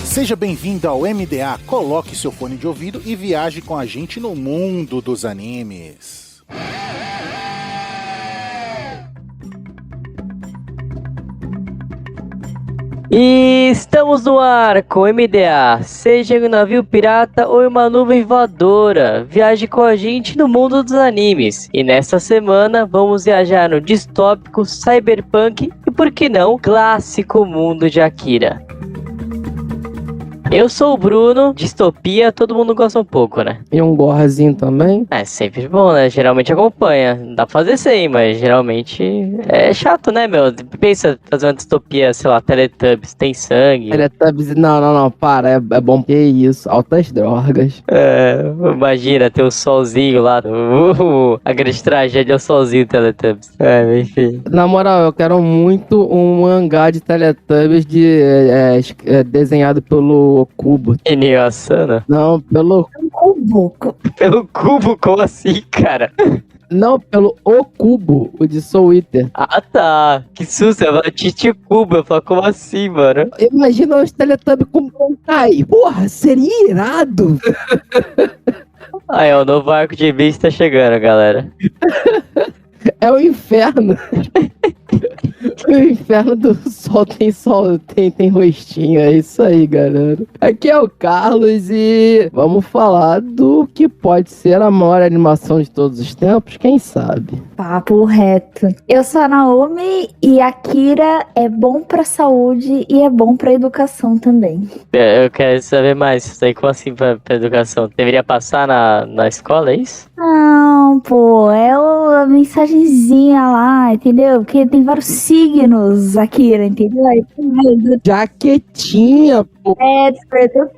Seja bem-vindo ao MDA, coloque seu fone de ouvido e viaje com a gente no mundo dos animes. E estamos no ar com MDA, seja em um navio pirata ou em uma nuvem voadora, viaje com a gente no mundo dos animes. E nesta semana vamos viajar no distópico, cyberpunk e, por que não, clássico mundo de Akira. Eu sou o Bruno, distopia, todo mundo gosta um pouco, né? E um gorrazinho também? É sempre bom, né? Geralmente acompanha. Não dá pra fazer sem, mas geralmente é chato, né, meu? Pensa fazer uma distopia, sei lá, Teletubbies, tem sangue. Teletubbies, não, para, é bom. Que isso, altas drogas. Imagina, ter o solzinho lá, a grande tragédia é o solzinho Teletubbies. Enfim. Na moral, eu quero muito um mangá de Teletubbies desenhado pelo Cubo. Inio Asano? Não, pelo Cubo. Pelo Cubo? Como assim, cara? Não, pelo O Cubo, o de Soul Eater. Ah, tá. Que susto, eu falo Titi Cubo. Eu falo, como assim, mano? Imagina os Teletubbies com Bonkai. Porra, seria irado. Aí, o novo arco de Beast tá chegando, galera. É o inferno. O inferno do sol tem rostinho, é isso aí, galera. Aqui é o Carlos e vamos falar do que pode ser a maior animação de todos os tempos, quem sabe? Papo reto. Eu sou a Naomi e Akira é bom pra saúde e é bom pra educação também. Eu quero saber mais, isso aí como assim pra educação? Deveria passar na escola, é isso? Não, pô, é a mensagenzinha lá, entendeu? Porque tem vários signos, Akira, entendeu? Jaquetinha, pô.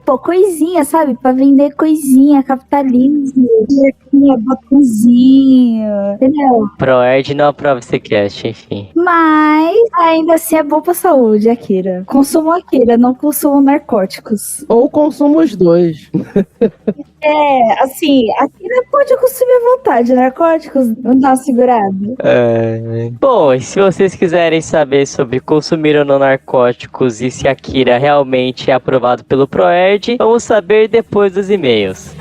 Pô, coisinha, sabe? Pra vender coisinha, capitalismo, batonzinho, entendeu? ProErd não aprova esse cast, enfim. Mas ainda assim é bom pra saúde, Akira. Consumo Akira, não consumo narcóticos. Ou consumo os dois. Assim, Akira pode consumir à vontade, narcóticos, não dá uma segurada. Bom, e se vocês quiserem saber sobre consumir ou não narcóticos e se Akira realmente é aprovado pelo ProErd, vamos saber depois dos e-mails.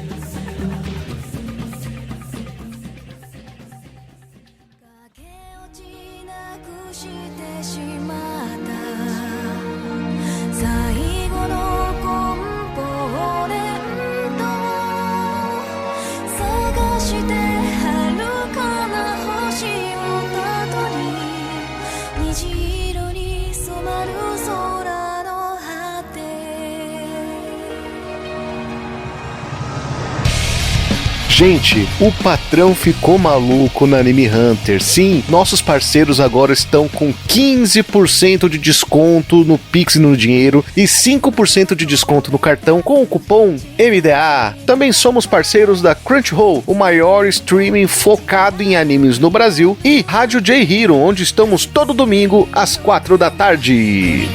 Gente, o patrão ficou maluco na Anime Hunter. Sim, nossos parceiros agora estão com 15% de desconto no Pix e no dinheiro e 5% de desconto no cartão com o cupom MDA. Também somos parceiros da Crunchyroll, o maior streaming focado em animes no Brasil, e Rádio J Hero, onde estamos todo domingo às 4 da tarde.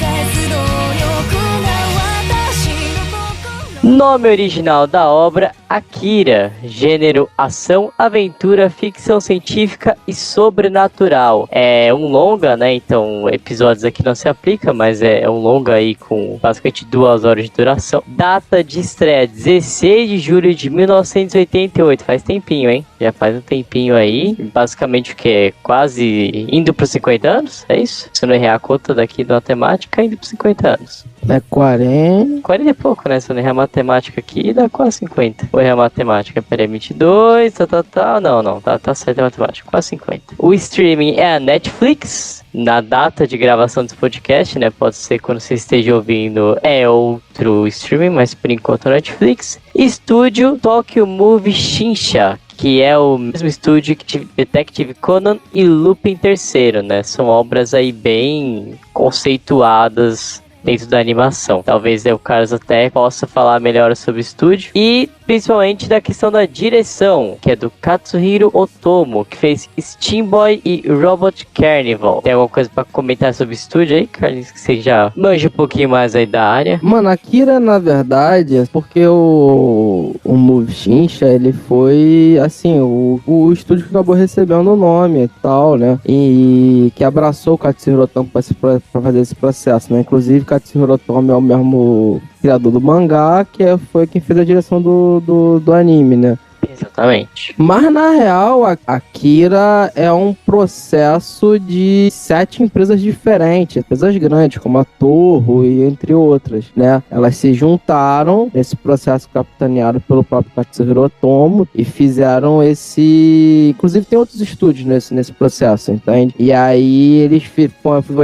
Nome original da obra: Akira. Gênero: ação, aventura, ficção científica e sobrenatural. É um longa, né? Então, episódios aqui não se aplica, mas é um longa aí com basicamente 2 horas de duração. Data de estreia: 16 de julho de 1988. Faz tempinho, hein? Já faz um tempinho aí. Basicamente o que? Quase indo para os 50 anos? É isso? Se eu não errar a conta daqui da matemática, indo para os 50 anos. É 40. 40 e pouco, né? Se eu não errar a matemática aqui, dá quase 50. Vou errar a matemática, peraí, 22, tal. Não, tá certo a matemática, quase 50. O streaming é a Netflix. Na data de gravação desse podcast, né? Pode ser quando você esteja ouvindo é outro streaming, mas por enquanto é Netflix. Estúdio Tokyo Movie Shinsha, que é o mesmo estúdio que Detective Conan e Lupin III, né? São obras aí bem conceituadas dentro da animação. Talvez o Carlos até possa falar melhor sobre o estúdio. E principalmente da questão da direção, que é do Katsuhiro Otomo, que fez Steam Boy e Robot Carnival. Tem alguma coisa pra comentar sobre o estúdio aí, Carlinhos, que você já manja um pouquinho mais aí da área? Mano, Akira, na verdade, porque o Movie Shinsha, ele foi, assim, o estúdio que acabou recebendo o nome e tal, né? E que abraçou o Katsuhiro Otomo pra fazer esse processo, né? Inclusive, Katsuhiro Otomo é o mesmo criador do mangá, foi quem fez a direção do anime, né? Exatamente. Mas na real, a Akira é um processo de 7 empresas diferentes, empresas grandes, como a Toho e entre outras, né? Elas se juntaram nesse processo capitaneado pelo próprio Katsuhiro Otomo e fizeram esse... Inclusive tem outros estúdios nesse processo, entende? E aí eles foi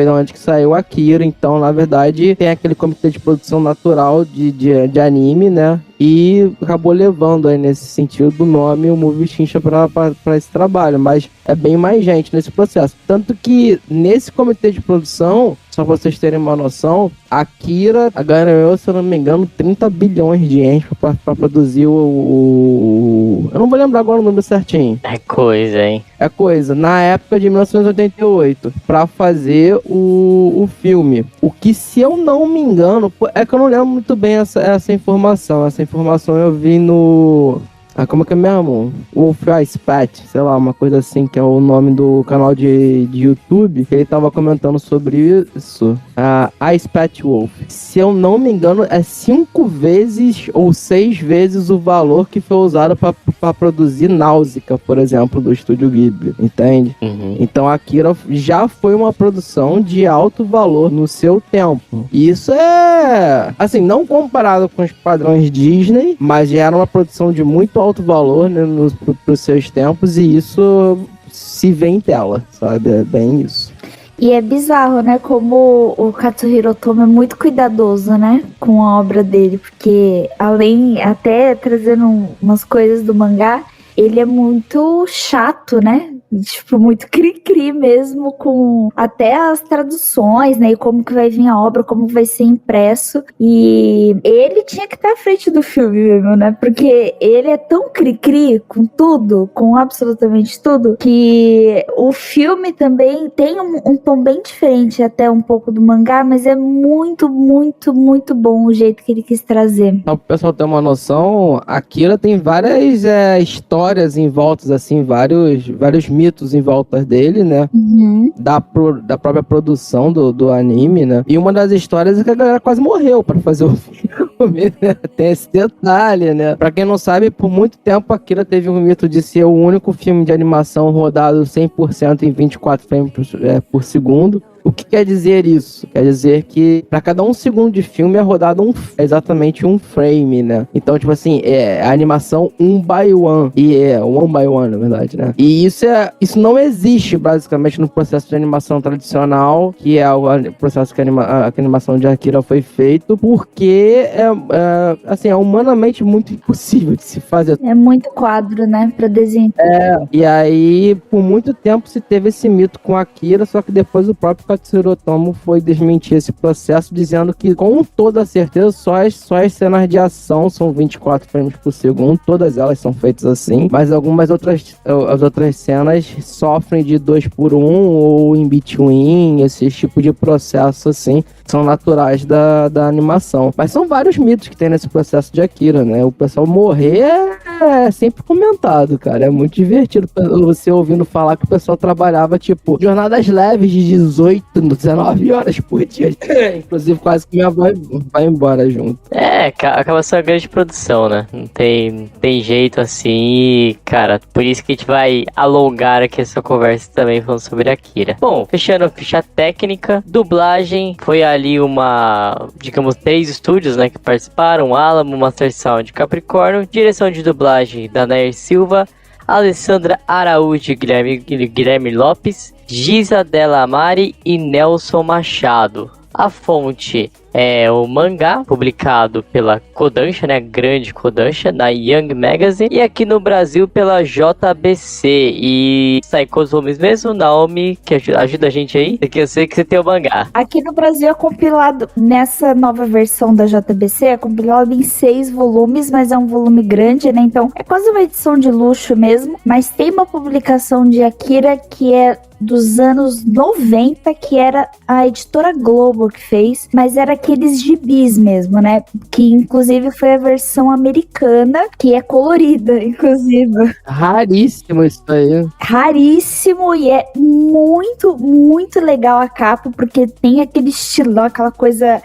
de onde que saiu a Akira, então na verdade tem aquele comitê de produção natural de anime, né? E acabou levando aí nesse sentido do nome o Movie Shinsha para esse trabalho, mas é bem mais gente nesse processo. Tanto que nesse comitê de produção, só pra vocês terem uma noção, a Akira ganhou, se eu não me engano, 30 bilhões de ienes pra produzir o... Eu não vou lembrar agora o número certinho. É coisa, hein? É coisa. Na época de 1988, pra fazer o filme. O que, se eu não me engano... É que eu não lembro muito bem essa informação. Essa informação eu vi no... como é que é mesmo? Wolf Ice Pat, sei lá, uma coisa assim, que é o nome do canal de YouTube, que ele tava comentando sobre isso. Ice Pat Wolf. Se eu não me engano, é 5 vezes ou 6 vezes o valor que foi usado pra produzir Náusea, por exemplo, do Estúdio Ghibli, entende? Uhum. Então Akira já foi uma produção de alto valor no seu tempo. E isso é, assim, não comparado com os padrões Disney, mas já era uma produção de muito alto valor, né, pros seus tempos, e isso se vê em tela, sabe? É bem isso. E é bizarro, né? Como o Katsuhiro Otomo é muito cuidadoso, né? Com a obra dele. Porque, além, até trazendo umas coisas do mangá, ele é muito chato, né? Tipo, muito cri-cri mesmo, com até as traduções, né? E como que vai vir a obra, como vai ser impresso. E ele tinha que estar à frente do filme mesmo, né? Porque ele é tão cri-cri com tudo, com absolutamente tudo, que o filme também tem um tom bem diferente até um pouco do mangá, mas é muito, muito, muito bom o jeito que ele quis trazer. Só pro pessoal ter uma noção, Akira tem várias histórias em volta, assim, vários mitos em volta dele, né? Uhum. Da própria produção do anime, né? E uma das histórias é que a galera quase morreu pra fazer o filme, né? Tem esse detalhe, né? Pra quem não sabe, por muito tempo Akira teve um mito de ser o único filme de animação rodado 100% em 24 frames por segundo. O que quer dizer isso? Quer dizer que para cada 1 segundo de filme é rodado exatamente um frame, né? Então, tipo assim, é a animação 1 by 1. E é 1 by 1, na verdade, né? E isso não existe, basicamente, no processo de animação tradicional, que é o processo que a animação de Akira foi feito, porque é humanamente muito impossível de se fazer. É muito quadro, né? Pra desenho. E aí, por muito tempo se teve esse mito com Akira, só que depois o próprio Katsuhiro Otomo foi desmentir esse processo, dizendo que, com toda certeza, só as cenas de ação são 24 frames por segundo, todas elas são feitas assim, mas algumas as outras cenas sofrem de 2:1 ou in between, esse tipo de processo assim, são naturais da animação. Mas são vários mitos que tem nesse processo de Akira, né? O pessoal morrer é sempre comentado, cara. É muito divertido você ouvindo falar que o pessoal trabalhava, tipo, jornadas leves de 18, 19 horas por dia. Inclusive, quase que minha avó vai embora junto. Acaba sendo uma grande produção, né? Não tem jeito assim. E, cara, por isso que a gente vai alongar aqui essa conversa também falando sobre Akira. Bom, fechando a ficha técnica, dublagem, foi ali digamos, 3 estúdios, né, que participaram: Alamo, Master Sound, Capricórnio. Direção de dublagem da Nair Silva, Alessandra Araújo, Guilherme Lopes, Giza Delamare e Nelson Machado. A fonte o mangá publicado pela Kodansha, né, grande Kodansha, na Young Magazine, e aqui no Brasil pela JBC. E sai com os volumes mesmo, Naomi, que ajuda a gente aí, porque eu sei que você tem o mangá. Aqui no Brasil é compilado, nessa nova versão da JBC, é compilado em 6 volumes, mas é um volume grande, né? Então é quase uma edição de luxo mesmo. Mas tem uma publicação de Akira que é dos anos 90, que era a editora Globo que fez, mas era aqueles gibis mesmo, né? Que inclusive foi a versão americana, que é colorida, inclusive. Raríssimo isso aí. Raríssimo, e é muito, muito legal a capa, porque tem aquele estilão, aquela coisa,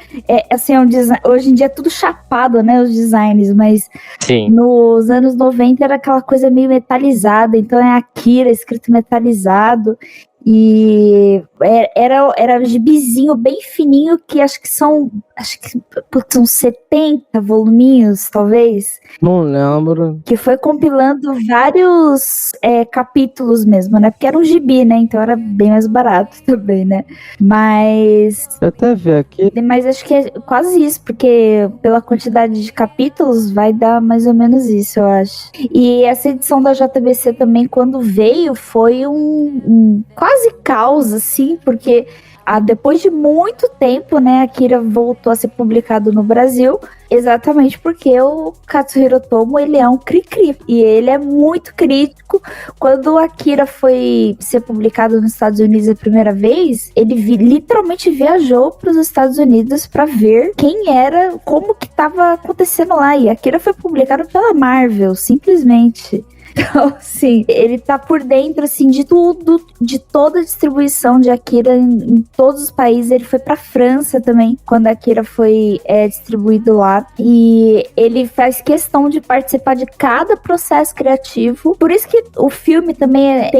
assim, é um design, hoje em dia é tudo chapado, né, os designs, mas Sim. nos anos 90 era aquela coisa meio metalizada, então é Akira escrito metalizado. E era um gibizinho bem fininho, que acho que são 70 voluminhos, talvez. Não lembro. Que foi compilando vários capítulos mesmo, né? Porque era um gibi, né? Então era bem mais barato também, né? Mas... Deixa eu até ver aqui. Mas acho que é quase isso, porque pela quantidade de capítulos vai dar mais ou menos isso, eu acho. E essa edição da JBC também, quando veio, foi um quase caos, assim, porque depois de muito tempo, né, Akira voltou a ser publicado no Brasil, exatamente porque o Katsuhiro Otomo, ele é um cri-cri, e ele é muito crítico. Quando o Akira foi ser publicado nos Estados Unidos a primeira vez, ele literalmente viajou para os Estados Unidos para ver quem era, como que estava acontecendo lá, e Akira foi publicado pela Marvel, simplesmente. Então, assim, ele tá por dentro, assim, de tudo, de toda a distribuição de Akira em todos os países. Ele foi pra França também, quando a Akira foi distribuído lá. E ele faz questão de participar de cada processo criativo. Por isso que o filme também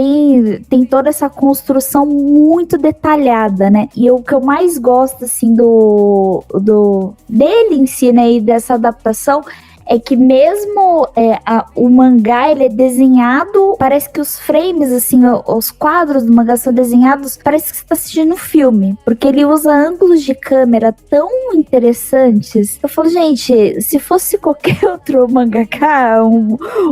tem toda essa construção muito detalhada, né? E o que eu mais gosto, assim, dele em si, né, e dessa adaptação, é que mesmo o mangá, ele é desenhado, parece que os frames, assim, os quadros do mangá são desenhados, parece que você tá assistindo um filme, porque ele usa ângulos de câmera tão interessantes. Eu falo, gente, se fosse qualquer outro mangaka,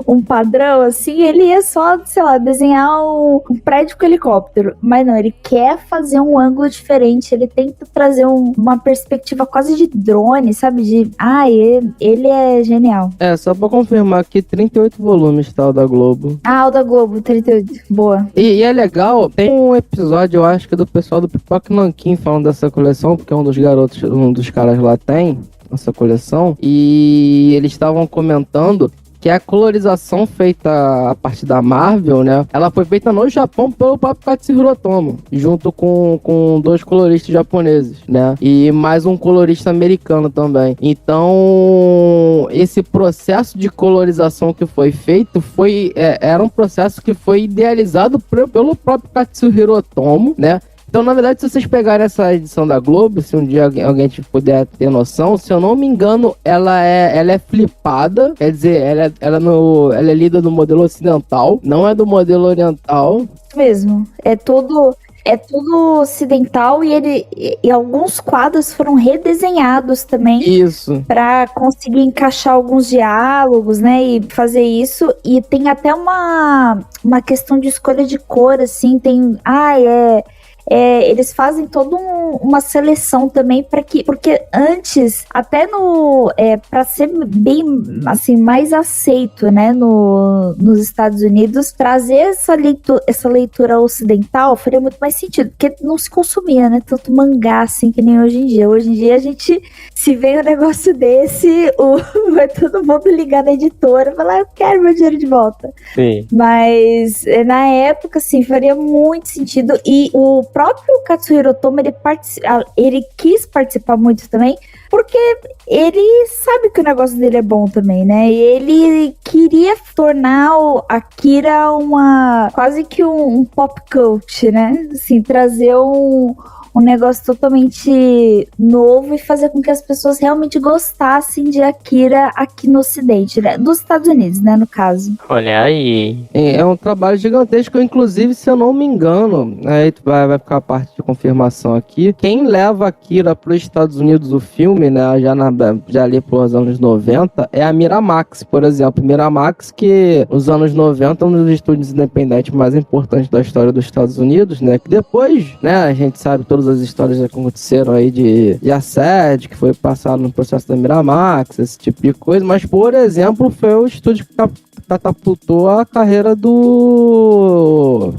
um padrão, assim, ele ia só, sei lá, desenhar um prédio com helicóptero, mas não, ele quer fazer um ângulo diferente, ele tenta trazer uma perspectiva quase de drone, sabe, ele é genial. Só pra confirmar aqui, 38 volumes, tá, o da Globo. O da Globo, 38, boa. E é legal, tem um episódio, eu acho que do pessoal do Pipoca Nanquim falando dessa coleção, porque um dos caras lá tem essa coleção, e eles estavam comentando que a colorização feita a partir da Marvel, né, ela foi feita no Japão pelo próprio Katsuhiro Otomo, junto com 2 coloristas japoneses, né, e mais um colorista americano também. Então, esse processo de colorização que foi feito era um processo que foi idealizado pelo próprio Katsuhiro Otomo, né. Então, na verdade, se vocês pegarem essa edição da Globo, se um dia alguém puder ter noção, se eu não me engano, ela é flipada, quer dizer, ela é lida no modelo ocidental, não é do modelo oriental. Mesmo, é tudo ocidental, e alguns quadros foram redesenhados também. Isso. Pra conseguir encaixar alguns diálogos, né, e fazer isso. E tem até uma questão de escolha de cor, assim, eles fazem toda uma seleção também porque antes, até para ser bem, assim, mais aceito, né, nos Estados Unidos, trazer essa leitura ocidental faria muito mais sentido, porque não se consumia, né, tanto mangá, assim, que nem hoje em dia. Hoje em dia a gente, se vem um negócio desse, vai todo mundo ligar na editora e falar, eu quero meu dinheiro de volta. Sim. Mas na época, assim, faria muito sentido. E o próprio Katsuhiro Otomo, ele quis participar muito também, porque ele sabe que o negócio dele é bom também, né? E ele queria tornar o Akira quase que um pop cult, né? Assim, trazer um negócio totalmente novo e fazer com que as pessoas realmente gostassem de Akira aqui no Ocidente, né? Dos Estados Unidos, né, no caso. Olha aí. É um trabalho gigantesco, inclusive, se eu não me engano, aí vai ficar a parte de confirmação aqui, quem leva Akira para os Estados Unidos, o filme, né, já ali pros anos 90, é a Miramax, por exemplo. Miramax, que nos anos 90 é um dos estúdios independentes mais importantes da história dos Estados Unidos, né, que depois, né, a gente sabe todas as histórias que aconteceram aí de assédio, que foi passado no processo da Miramax, esse tipo de coisa, mas, por exemplo, foi o estúdio que catapultou a carreira do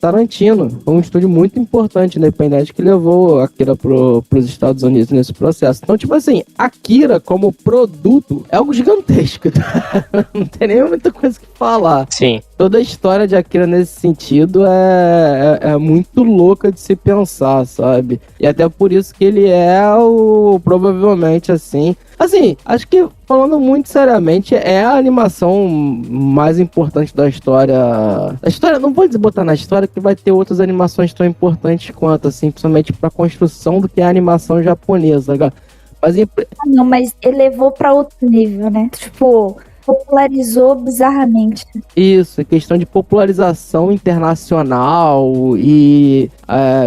Tarantino. Foi um estúdio muito importante, independente, que levou Akira pros Estados Unidos nesse processo. Então, tipo assim, Akira como produto é algo gigantesco, tá? Não tem nem muita coisa que falar. Sim. Toda a história de Akira nesse sentido é muito louca de se pensar, sabe? E até por isso que ele é provavelmente, assim, acho que, falando muito seriamente, é a animação mais importante da história. Não vou botar na história que vai ter outras animações tão importantes quanto, assim, principalmente pra construção do que é a animação japonesa, cara. Mas elevou pra outro nível, né? Tipo, popularizou bizarramente. Isso, questão de popularização internacional e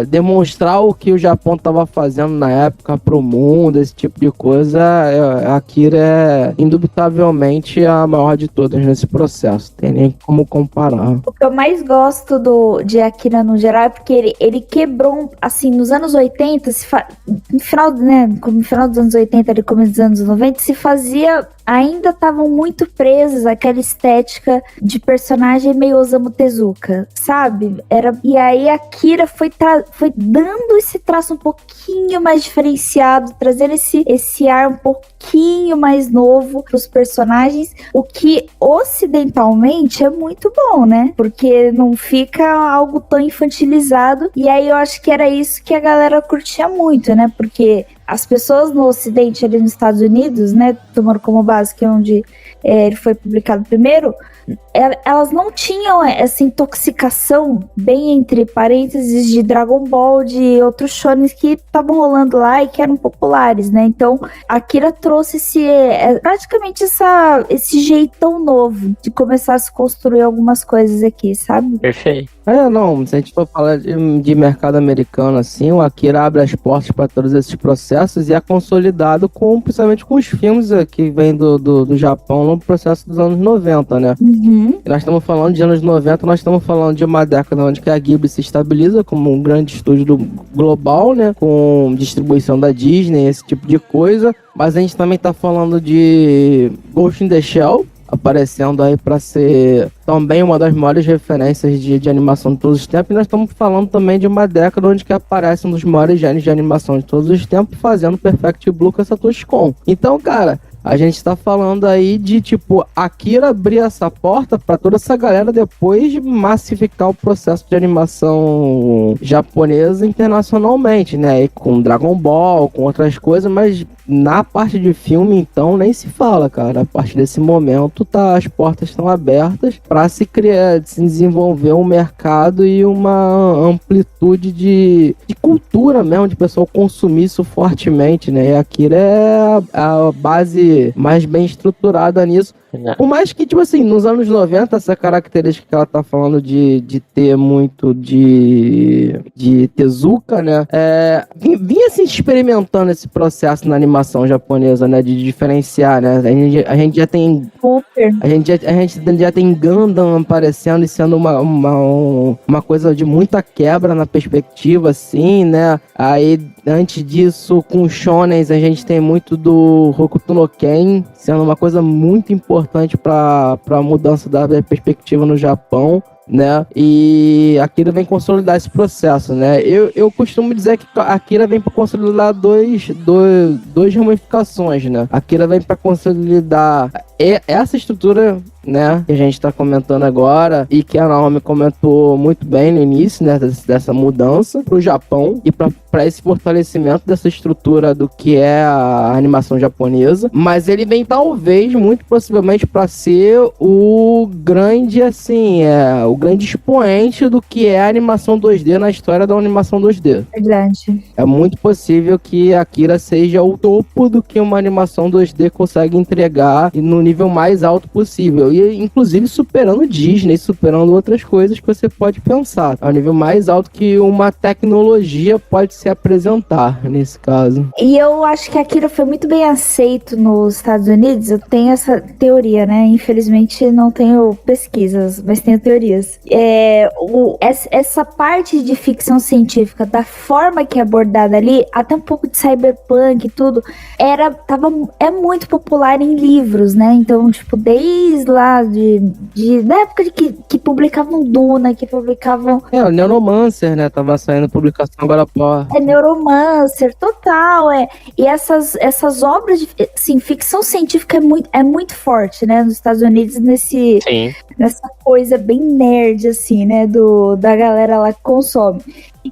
demonstrar o que o Japão estava fazendo na época pro mundo, esse tipo de coisa. Akira é indubitavelmente a maior de todas nesse processo, tem nem como comparar. O que eu mais gosto de Akira no geral é porque ele quebrou, assim, nos anos 80, no final dos anos 80 e começo dos anos 90, se fazia, ainda estavam muito presos àquela estética de personagem meio Osamu Tezuka, sabe? E aí a Akira foi dando esse traço um pouquinho mais diferenciado, trazendo esse ar um pouquinho mais novo pros personagens, o que ocidentalmente é muito bom, né? Porque não fica algo tão infantilizado, e aí eu acho que era isso que a galera curtia muito, né? Porque as pessoas no Ocidente, ali nos Estados Unidos, né, tomando como base que é onde ele foi publicado primeiro, elas não tinham essa intoxicação, bem entre parênteses, de Dragon Ball, de outros shonens que estavam rolando lá e que eram populares, né? Então, a Akira trouxe praticamente esse jeitão novo de começar a se construir algumas coisas aqui, sabe? Perfeito. Se a gente for falar de mercado americano, assim, o Akira abre as portas para todos esses processos e é consolidado principalmente com os filmes que vêm do Japão no processo dos anos 90, né? Uhum. Nós estamos falando de anos 90, nós estamos falando de uma década onde a Ghibli se estabiliza como um grande estúdio global, né? Com distribuição da Disney, esse tipo de coisa. Mas a gente também está falando de Ghost in the Shell, aparecendo aí para ser também uma das maiores referências de animação de todos os tempos. E nós estamos falando também de uma década onde que aparece um dos maiores gênios de animação de todos os tempos, fazendo Perfect Blue com Satoshi Kon. Então, cara, a gente tá falando aí de, tipo, Akira abrir essa porta pra toda essa galera depois massificar o processo de animação japonesa internacionalmente, né? E com Dragon Ball, com outras coisas, mas na parte de filme, então, nem se fala, cara. A partir desse momento, as portas estão abertas pra se desenvolver um mercado e uma amplitude de cultura mesmo, de pessoa consumir isso fortemente, né? E Akira é a base mais bem estruturada nisso. Por mais que, tipo assim, nos anos 90, essa característica que ela tá falando de ter muito de Tezuka, né? Vinha se experimentando esse processo na animação japonesa, né? De diferenciar, né? A gente já tem... A gente já tem Gundam aparecendo e sendo uma coisa de muita quebra na perspectiva, assim, né? Aí, antes disso, com Shonens, a gente tem muito do Hokuto no Ken, sendo uma coisa muito importante para a mudança da perspectiva no Japão, né? E a Akira vem consolidar esse processo, né? Eu costumo dizer que a Akira vem para consolidar dois ramificações, né? A Akira vem para consolidar essa estrutura, né, que a gente está comentando agora e que a Naomi comentou muito bem no início, né, dessa mudança para o Japão e para esse fortalecimento dessa estrutura do que é a animação japonesa, mas ele vem talvez, muito possivelmente, para ser o grande, assim, o grande expoente do que é a animação 2D na história da animação 2D. Verdade. É muito possível que Akira seja o topo do que uma animação 2D consegue entregar e no nível mais alto possível. E inclusive superando Disney, superando outras coisas que você pode pensar. É o nível mais alto que uma tecnologia pode se apresentar nesse caso. E eu acho que Akira foi muito bem aceito nos Estados Unidos. Eu tenho essa teoria, né? Infelizmente não tenho pesquisas, mas tenho teorias. Essa parte de ficção científica, da forma que é abordada ali, até um pouco de cyberpunk e tudo, é muito popular em livros, né? Então, tipo, desde lá da época que publicavam Duna, que publicavam... O Neuromancer, né? Tava saindo publicação agora, pô. Neuromancer, total, E essas obras de ficção científica é muito forte, né? Nos Estados Unidos, nessa coisa bem nerd, assim, né? Da galera lá que consome.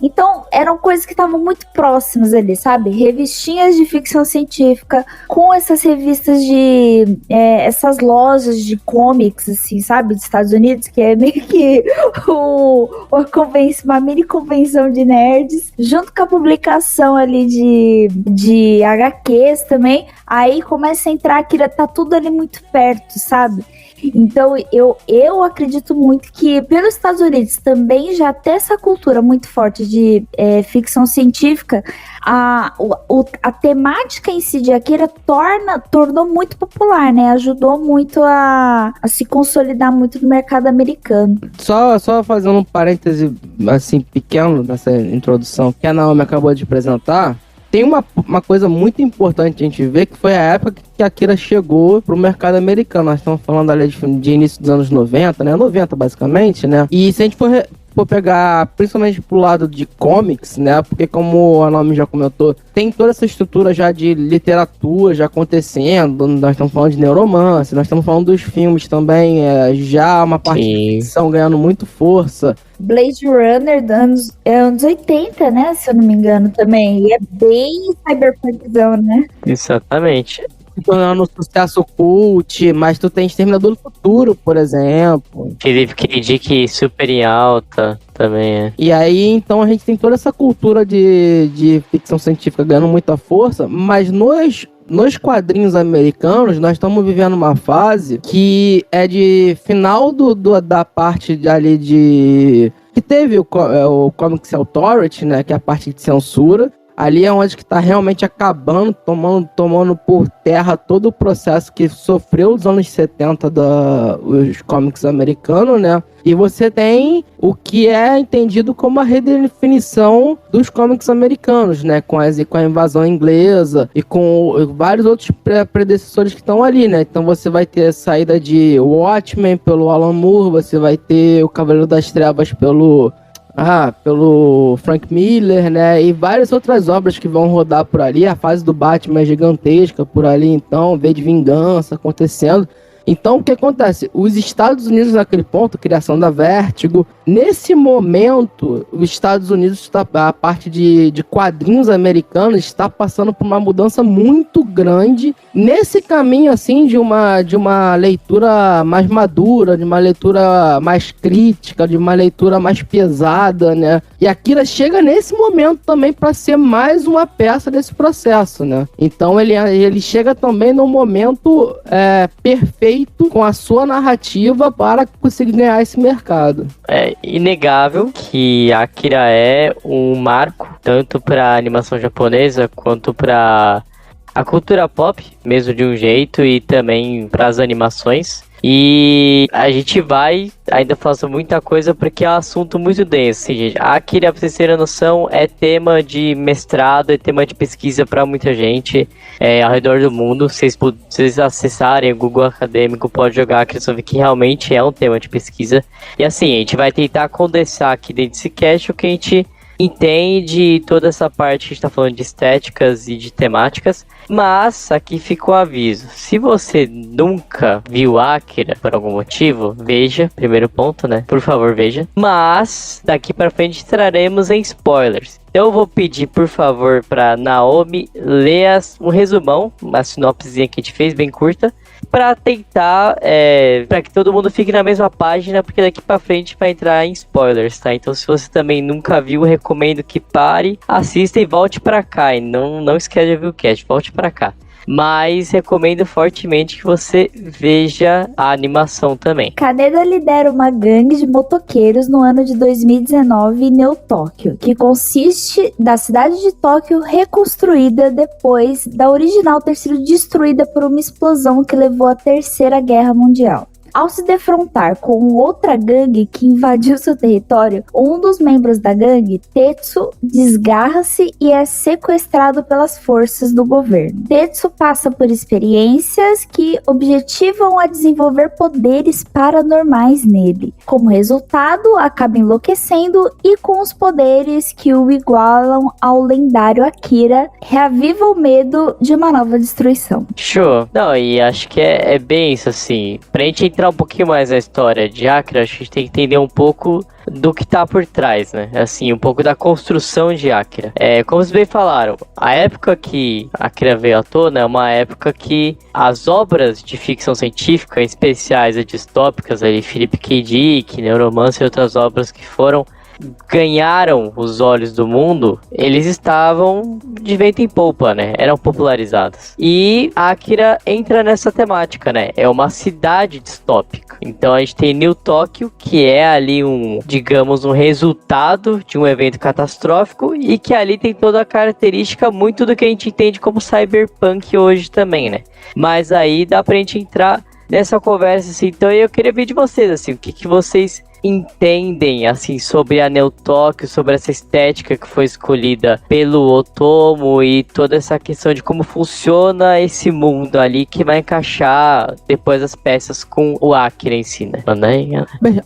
Então, eram coisas que estavam muito próximas ali, sabe? Revistinhas de ficção científica, com essas revistas essas lojas de comics, assim, sabe? Dos Estados Unidos, que é meio que uma mini convenção de nerds, junto com a publicação ali de HQs também. Aí começa a entrar, tá tudo ali muito perto, sabe? Então, eu acredito muito que pelos Estados Unidos também já ter essa cultura muito forte de ficção científica, a temática em si de Akira tornou muito popular, né? Ajudou muito a se consolidar muito no mercado americano. Só fazendo um parêntese, assim, pequeno nessa introdução que a Naomi acabou de apresentar. Tem uma coisa muito importante a gente ver, que foi a época que a Akira chegou pro mercado americano. Nós estamos falando ali de início dos anos 90, né? 90, basicamente, né? E se a gente for pegar, principalmente pro lado de comics, né? Porque como a Naomi já comentou, tem toda essa estrutura já de literatura já acontecendo. Nós estamos falando de Neuromance, nós estamos falando dos filmes também, já uma parte de ficção ganhando muito força. Blade Runner dos anos 80, né? Se eu não me engano também. E é bem cyberpunkzão, né? Exatamente. Tornando um sucesso cult, mas tu tem Exterminador do Futuro, por exemplo. Philip K. Dick super em alta também, E aí, então, a gente tem toda essa cultura de ficção científica ganhando muita força, mas nos quadrinhos americanos, nós estamos vivendo uma fase que é de final da parte ali de... que teve o Comics Authority, né, que é a parte de censura. Ali é onde que tá realmente acabando, tomando por terra todo o processo que sofreu nos anos 70 os cómics americanos, né? E você tem o que é entendido como a redefinição dos cómics americanos, né? Com a invasão inglesa e com vários outros predecessores que estão ali, né? Então você vai ter a saída de Watchmen pelo Alan Moore, você vai ter o Cavaleiro das Trevas pelo Frank Miller, né, e várias outras obras que vão rodar por ali. A fase do Batman é gigantesca por ali, então, V de Vingança acontecendo. Então, o que acontece? Os Estados Unidos, naquele ponto, criação da Vertigo, nesse momento, os Estados Unidos, a parte de quadrinhos americanos, está passando por uma mudança muito grande nesse caminho, assim, de uma leitura mais madura, de uma leitura mais crítica, de uma leitura mais pesada, né? E Akira chega nesse momento também para ser mais uma peça desse processo, né? Então, ele chega também num momento perfeito com a sua narrativa para conseguir ganhar esse mercado. É inegável que Akira é um marco tanto para a animação japonesa quanto para a cultura pop, mesmo de um jeito, e também para as animações. E a gente vai ainda fazer muita coisa porque é um assunto muito denso, assim, gente. Akira, pra vocês terem noção, é tema de mestrado, é tema de pesquisa para muita gente ao redor do mundo. Se vocês acessarem o Google Acadêmico, pode jogar Akira, vocês vão ver que realmente é um tema de pesquisa. E assim, a gente vai tentar condensar aqui dentro desse cast o que a gente entende, toda essa parte que a gente tá falando de estéticas e de temáticas, mas aqui fica o aviso: se você nunca viu Akira por algum motivo, veja, primeiro ponto, né, por favor veja, mas daqui pra frente traremos em spoilers. Então eu vou pedir, por favor, pra Naomi ler um resumão, uma sinopsezinha que a gente fez, bem curta, pra tentar, pra que todo mundo fique na mesma página, porque daqui pra frente vai entrar em spoilers, tá? Então se você também nunca viu, recomendo que pare, assista e volte pra cá. E não esquece de ouvir o cast, volte pra cá. Mas recomendo fortemente que você veja a animação também. Kaneda lidera uma gangue de motoqueiros no ano de 2019 em Neo Tóquio, que consiste da cidade de Tóquio reconstruída depois da original ter sido destruída por uma explosão que levou à Terceira Guerra Mundial. Ao se defrontar com outra gangue que invadiu seu território, um dos membros da gangue, Tetsu, desgarra-se e é sequestrado pelas forças do governo. Tetsu passa por experiências que objetivam a desenvolver poderes paranormais nele. Como resultado, acaba enlouquecendo e com os poderes que o igualam ao lendário Akira, reaviva o medo de uma nova destruição. Show. Não, e acho que é bem isso, assim. Pra gente entrar um pouquinho mais na história de Akira, acho que a gente tem que entender um pouco do que tá por trás, né? Assim, um pouco da construção de Akira. Como vocês bem falaram, a época que Akira veio à tona é uma época que as obras de ficção científica, em especiais as distópicas, ali, Philip K. Dick, Neuromancer e outras obras que ganharam os olhos do mundo, eles estavam de vento em polpa, né? Eram popularizados. E Akira entra nessa temática, né? É uma cidade distópica. Então a gente tem New Tóquio, que é ali digamos, um resultado de um evento catastrófico e que ali tem toda a característica muito do que a gente entende como cyberpunk hoje também, né? Mas aí dá pra gente entrar nessa conversa, assim. Então eu queria ver de vocês, assim, o que vocês entendem, assim, sobre a Neo Tóquio, sobre essa estética que foi escolhida pelo Otomo e toda essa questão de como funciona esse mundo ali que vai encaixar depois as peças com o Akira em si, né?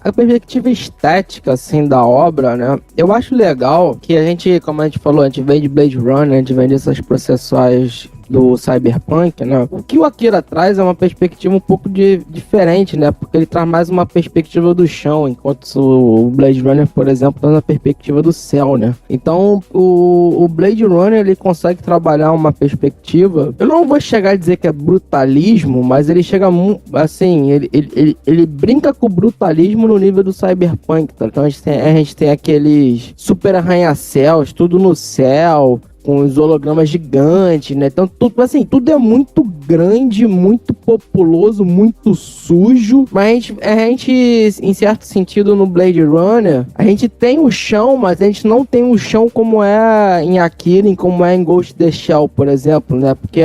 A perspectiva estética, assim, da obra, né? Eu acho legal que a gente, como a gente falou, a gente vem de Blade Runner, a gente vem dessas processuais do cyberpunk, né? O que o Akira traz é uma perspectiva um pouco diferente, né? Porque ele traz mais uma perspectiva do chão, enquanto o Blade Runner, por exemplo, traz uma perspectiva do céu, né? Então, o Blade Runner, ele consegue trabalhar uma perspectiva, eu não vou chegar a dizer que é brutalismo, mas ele chega, assim, ele brinca com o brutalismo no nível do cyberpunk, tá? Então a gente tem aqueles super arranha-céus, tudo no céu, com os hologramas gigantes, né? Então, tudo é muito grande, muito populoso, muito sujo. Mas a gente, em certo sentido, no Blade Runner, a gente tem o chão, mas a gente não tem o chão como é em Akira, como é em Ghost in the Shell, por exemplo, né? Porque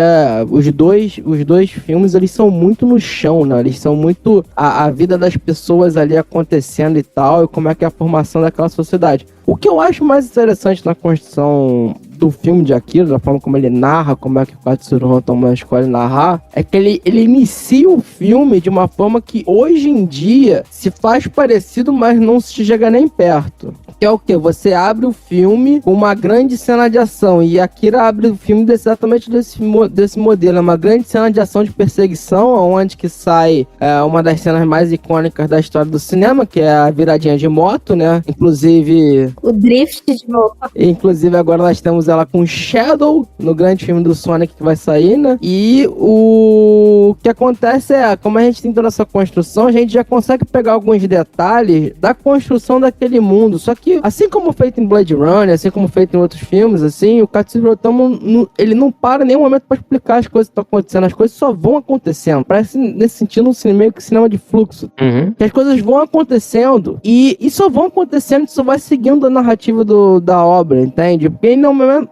os dois filmes, eles são muito no chão, né? Eles são muito a vida das pessoas ali acontecendo e tal, e como é que é a formação daquela sociedade. O que eu acho mais interessante na construção do filme de Akira, da forma como ele narra, como é que o Katsuro Otomo escolhe narrar, é que ele inicia o filme de uma forma que hoje em dia se faz parecido, mas não se chega nem perto. Que é o quê? Você abre o filme com uma grande cena de ação, e Akira abre o filme exatamente desse modelo. É uma grande cena de ação de perseguição, onde que sai uma das cenas mais icônicas da história do cinema, que é a viradinha de moto, né? Inclusive... o drift de moto. Inclusive agora nós temos ela com Shadow, no grande filme do Sonic que vai sair, né? E o que acontece como a gente tem toda essa construção, a gente já consegue pegar alguns detalhes da construção daquele mundo. Só que, assim como feito em Blade Runner, assim como feito em outros filmes, assim, o Katsuro Otomo, ele não para em nenhum momento pra explicar as coisas que estão acontecendo. As coisas só vão acontecendo. Parece, nesse sentido, meio que cinema de fluxo. Uhum. Que as coisas vão acontecendo e só vão acontecendo, só vai seguindo a narrativa da obra, entende? Porque em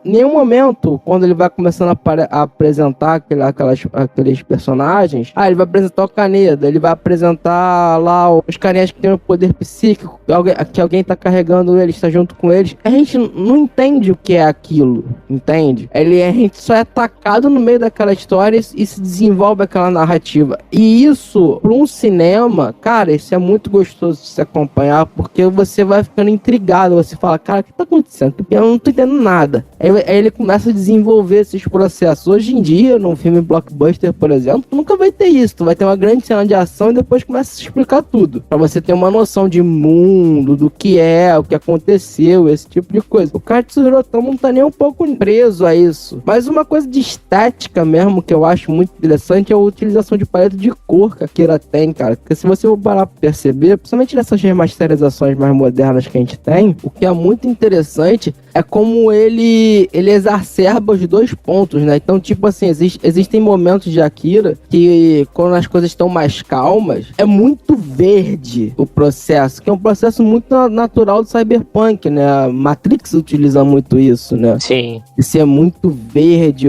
nenhum momento, quando ele vai começando a apresentar aqueles personagens, ele vai apresentar o Kaneda, ele vai apresentar lá os carinhas que tem o poder psíquico, que alguém tá carregando eles, tá junto com eles. A gente não entende o que é aquilo, entende? A gente só é atacado no meio daquela história e se desenvolve aquela narrativa. E isso, para um cinema, cara, isso é muito gostoso de se acompanhar, porque você vai ficando intrigado, você fala, cara, o que tá acontecendo? Eu não tô entendendo nada. Aí ele começa a desenvolver esses processos. Hoje em dia, num filme blockbuster, por exemplo, tu nunca vai ter isso. Tu vai ter uma grande cena de ação e depois começa a se explicar tudo. Pra você ter uma noção de mundo, do que é, o que aconteceu, esse tipo de coisa. O Katsuro Otomo não tá nem um pouco preso a isso. Mas uma coisa de estética mesmo que eu acho muito interessante é a utilização de paleta de cor que a Akira tem, cara. Porque se você parar pra perceber, principalmente nessas remasterizações mais modernas que a gente tem, o que é muito interessante é como ele exacerba os dois pontos, né? Então, tipo assim, existem momentos de Akira que, quando as coisas estão mais calmas, é muito verde o processo, que é um processo muito natural do cyberpunk, né? A Matrix utiliza muito isso, né? Sim. Isso é muito verde,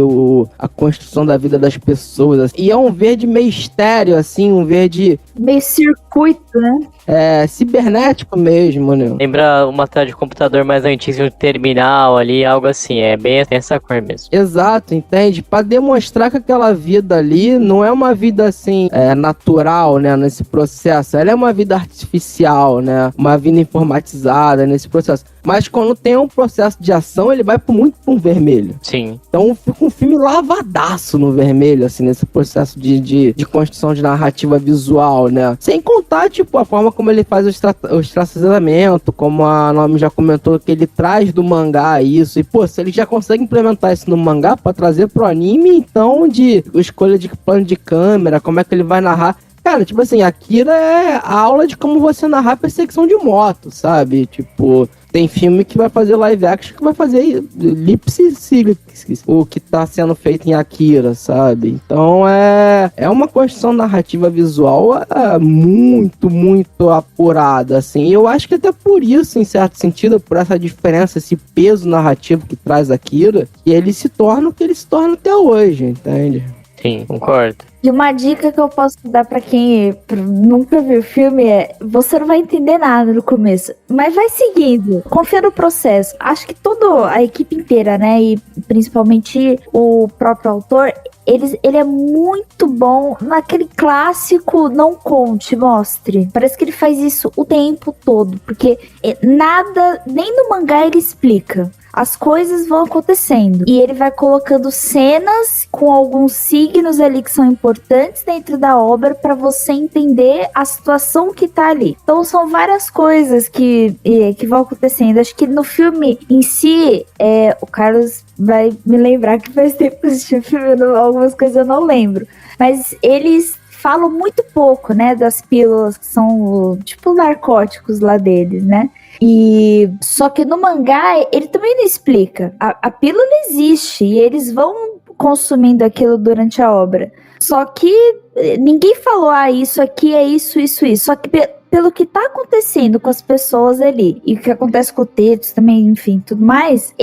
a construção da vida das pessoas. Assim. E é um verde meio estéreo, assim, um verde... meio circuito, né? Cibernético mesmo, né? Lembra uma tela de computador mais antigo, um terminal ali, algo assim. É bem essa cor mesmo. Exato, entende? Pra demonstrar que aquela vida ali não é uma vida assim, natural, né? Nesse processo. Ela é uma vida artificial, né? Uma vida informatizada nesse processo. Mas quando tem um processo de ação, ele vai muito pra um vermelho. Sim. Então fica um filme lavadaço no vermelho, assim, nesse processo de construção de narrativa visual, né? Sem contar, tipo, a forma como ele faz o traçamento, como a Naomi já comentou, que ele traz do mangá isso. E, pô, se ele já consegue implementar isso no mangá pra trazer pro anime, então, de escolha de plano de câmera, como é que ele vai narrar. Cara, tipo assim, Akira é a aula de como você narrar perseguição de moto, sabe? Tipo, tem filme que vai fazer live action que vai fazer lip-sync, o que tá sendo feito em Akira, sabe? Então é uma construção narrativa visual muito, muito apurada, assim. E eu acho que até por isso, em certo sentido, por essa diferença, esse peso narrativo que traz Akira, que ele se torna o que ele se torna até hoje, entende? Sim, concordo. E uma dica que eu posso dar pra quem nunca viu o filme é: você não vai entender nada no começo, mas vai seguindo, confia no processo. Acho que toda a equipe inteira, né, e principalmente o próprio autor, ele é muito bom naquele clássico não conte, mostre. Parece que ele faz isso o tempo todo, porque nada, nem no mangá ele explica. As coisas vão acontecendo e ele vai colocando cenas com alguns signos ali que são importantes dentro da obra para você entender a situação que tá ali. Então são várias coisas que vão acontecendo. Acho que no filme em si, o Carlos vai me lembrar que faz tempo que eu assisti o filme, algumas coisas eu não lembro, mas eles falam muito pouco, né, das pílulas que são tipo narcóticos lá deles, né? E só que no mangá ele também não explica. A pílula existe e eles vão consumindo aquilo durante a obra. Só que ninguém falou, isso aqui é isso. Só que pelo que tá acontecendo com as pessoas ali, e o que acontece com o Tetsu também, enfim, tudo mais,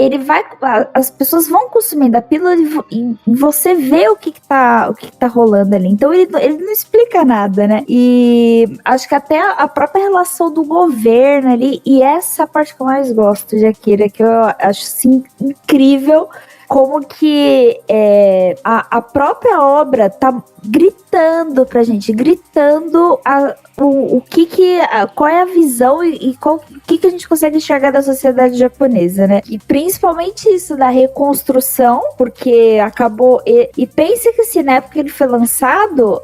as pessoas vão consumindo a pílula e você vê o que tá rolando ali. Então ele não explica nada, né? E acho que até a própria relação do governo ali, e essa é a parte que eu mais gosto de Akira, que eu acho, assim, incrível, como que a própria obra tá gritando pra gente, qual é a visão e o que a gente consegue enxergar da sociedade japonesa, né? E principalmente isso da reconstrução, porque acabou... E pense que assim, na época que ele foi lançado,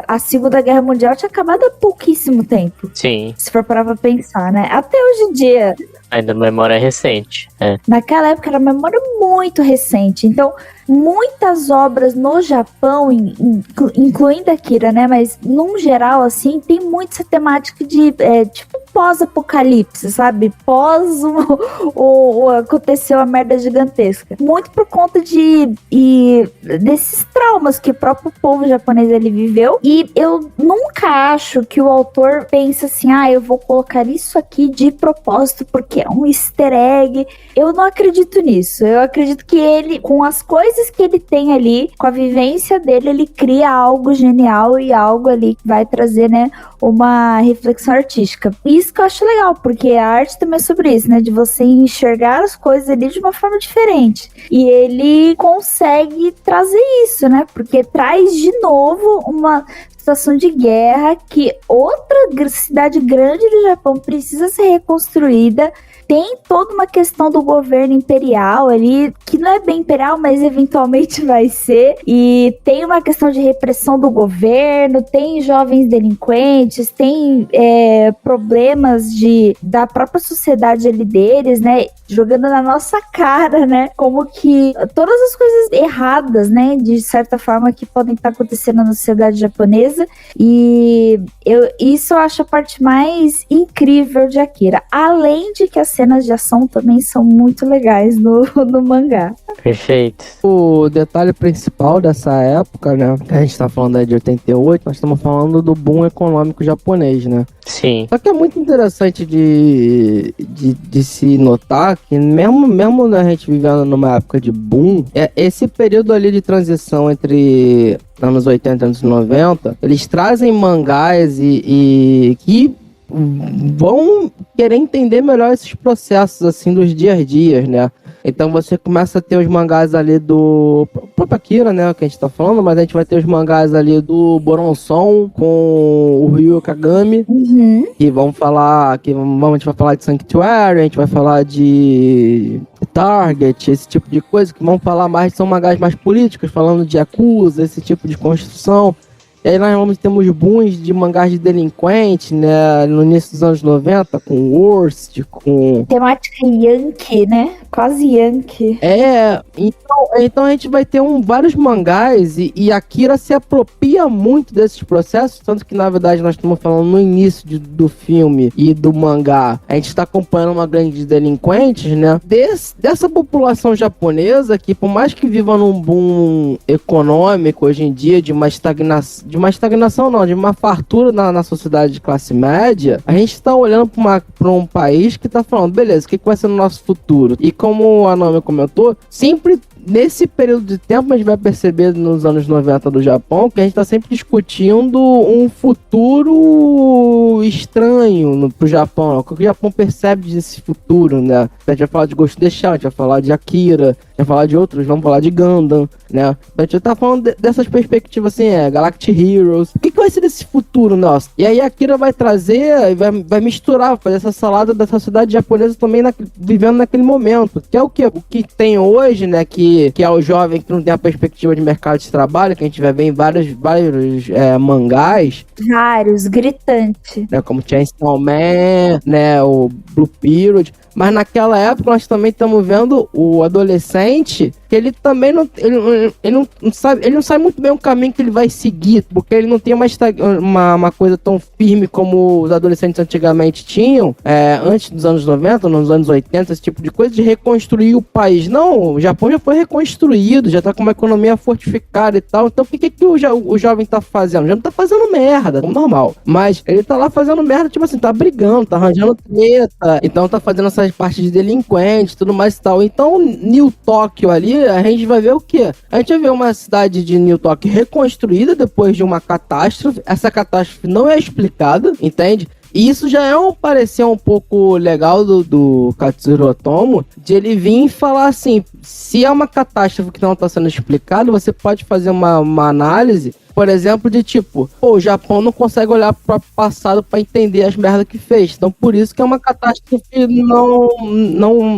a Segunda Guerra Mundial tinha acabado há pouquíssimo tempo. Sim. Se for parar pra pensar, né? Até hoje em dia... Ainda memória recente. Naquela época era uma memória muito recente. Então, muitas obras no Japão, incluindo Akira, né? Mas, num geral, assim, tem muito essa temática de, tipo, pós-apocalipse, sabe? Aconteceu a merda gigantesca. Muito por conta desses traumas que o próprio povo japonês ele viveu. E eu nunca acho que o autor pensa assim, eu vou colocar isso aqui de propósito porque é um easter egg. Eu não acredito nisso. Eu acredito que ele, com as coisas que ele tem ali, com a vivência dele, ele cria algo genial e algo ali que vai trazer, né, uma reflexão artística. Isso que eu acho legal, porque a arte também é sobre isso, né, de você enxergar as coisas ali de uma forma diferente. E ele consegue trazer isso, né, porque traz de novo uma situação de guerra que outra cidade grande do Japão precisa ser reconstruída. tem toda uma questão do governo imperial ali, que não é bem imperial, mas eventualmente vai ser, e tem uma questão de repressão do governo, tem jovens delinquentes, tem problemas da própria sociedade ali deles, né, jogando na nossa cara, né, como que todas as coisas erradas, né, de certa forma que podem estar acontecendo na sociedade japonesa, e isso eu acho a parte mais incrível de Akira, além de que as cenas de ação também são muito legais no mangá. Perfeito. O detalhe principal dessa época, né, que a gente tá falando aí de 88, nós estamos falando do boom econômico japonês, né? Sim. Só que é muito interessante de se notar que mesmo né, a gente vivendo numa época de boom, esse período ali de transição entre anos 80 e anos 90, eles trazem mangás e que vão querer entender melhor esses processos, assim, dos dia a dia, né? Então você começa a ter os mangás ali do próprio Akira, né, que a gente tá falando, mas a gente vai ter os mangás ali do Boronson com o Ryu Kagami, que vão falar, a gente vai falar de Sanctuary, a gente vai falar de Target, esse tipo de coisa, que vão falar mais, são mangás mais políticos, falando de Yakuza, esse tipo de construção. E aí nós vamos temos booms de mangás de delinquente, né, no início dos anos 90, com Worst, com... Temática Yankee, né? Quase Yankee. Então a gente vai ter vários mangás e Akira se apropria muito desses processos, tanto que na verdade nós estamos falando no início do filme e do mangá, a gente está acompanhando uma grande de delinquentes, né, dessa população japonesa que, por mais que viva num boom econômico hoje em dia, de uma fartura na sociedade de classe média, a gente está olhando para um país que está falando, beleza, o que vai ser no nosso futuro? E como a Naomi comentou, sempre nesse período de tempo a gente vai perceber nos anos 90 do Japão que a gente está sempre discutindo um futuro estranho pro Japão. O que o Japão percebe desse futuro, né? A gente vai falar de Ghost in the Shell, a gente vai falar de Akira, a gente vai falar de outros, vamos falar de Gundam, né? Então a gente tá falando dessas perspectivas assim, Galactic Heroes. O que vai ser desse futuro nosso? E aí a Akira vai trazer, vai misturar, fazer essa salada da sociedade japonesa também vivendo naquele momento. Que é o quê? O que tem hoje, né? Que é o jovem que não tem a perspectiva de mercado de trabalho, que a gente vai ver em vários mangás. Vários, gritante. Né, como Chainsaw Man, né, o Blue Period. Mas naquela época nós também estamos vendo o adolescente que ele também não sabe muito bem o caminho que ele vai seguir, porque ele não tem uma coisa tão firme como os adolescentes antigamente tinham, antes dos anos 90, nos anos 80, esse tipo de coisa, de reconstruir o país. Não, o Japão já foi reconstruído, já tá com uma economia fortificada e tal, então o que o jovem tá fazendo? Já não tá fazendo merda, como normal, mas ele tá lá fazendo merda, tipo assim, tá brigando, tá arranjando treta, então tá fazendo essas partes de delinquente, tudo mais e tal. Então, New Tóquio ali, a gente vai ver o quê? A gente vai ver uma cidade de New Tóquio reconstruída depois de uma catástrofe. Essa catástrofe não é explicada, entende? E isso já é um parecer um pouco legal do Katsuhiro Otomo, de ele vir e falar assim, se é uma catástrofe que não está sendo explicada, você pode fazer uma análise, por exemplo, de tipo, o Japão não consegue olhar para o passado para entender as merdas que fez. Então, por isso que é uma catástrofe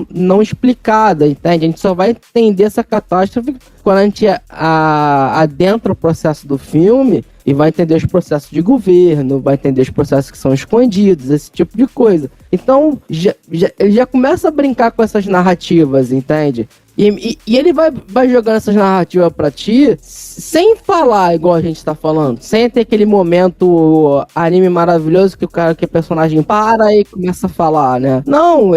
não explicada, entende? A gente só vai entender essa catástrofe quando a gente adentra o processo do filme e vai entender os processos de governo, vai entender os processos que são escondidos, esse tipo de coisa. Então, ele já começa a brincar com essas narrativas, entende? E ele vai jogando essas narrativas pra ti sem falar igual a gente tá falando, sem ter aquele momento anime maravilhoso que o personagem para e começa a falar, né? Não,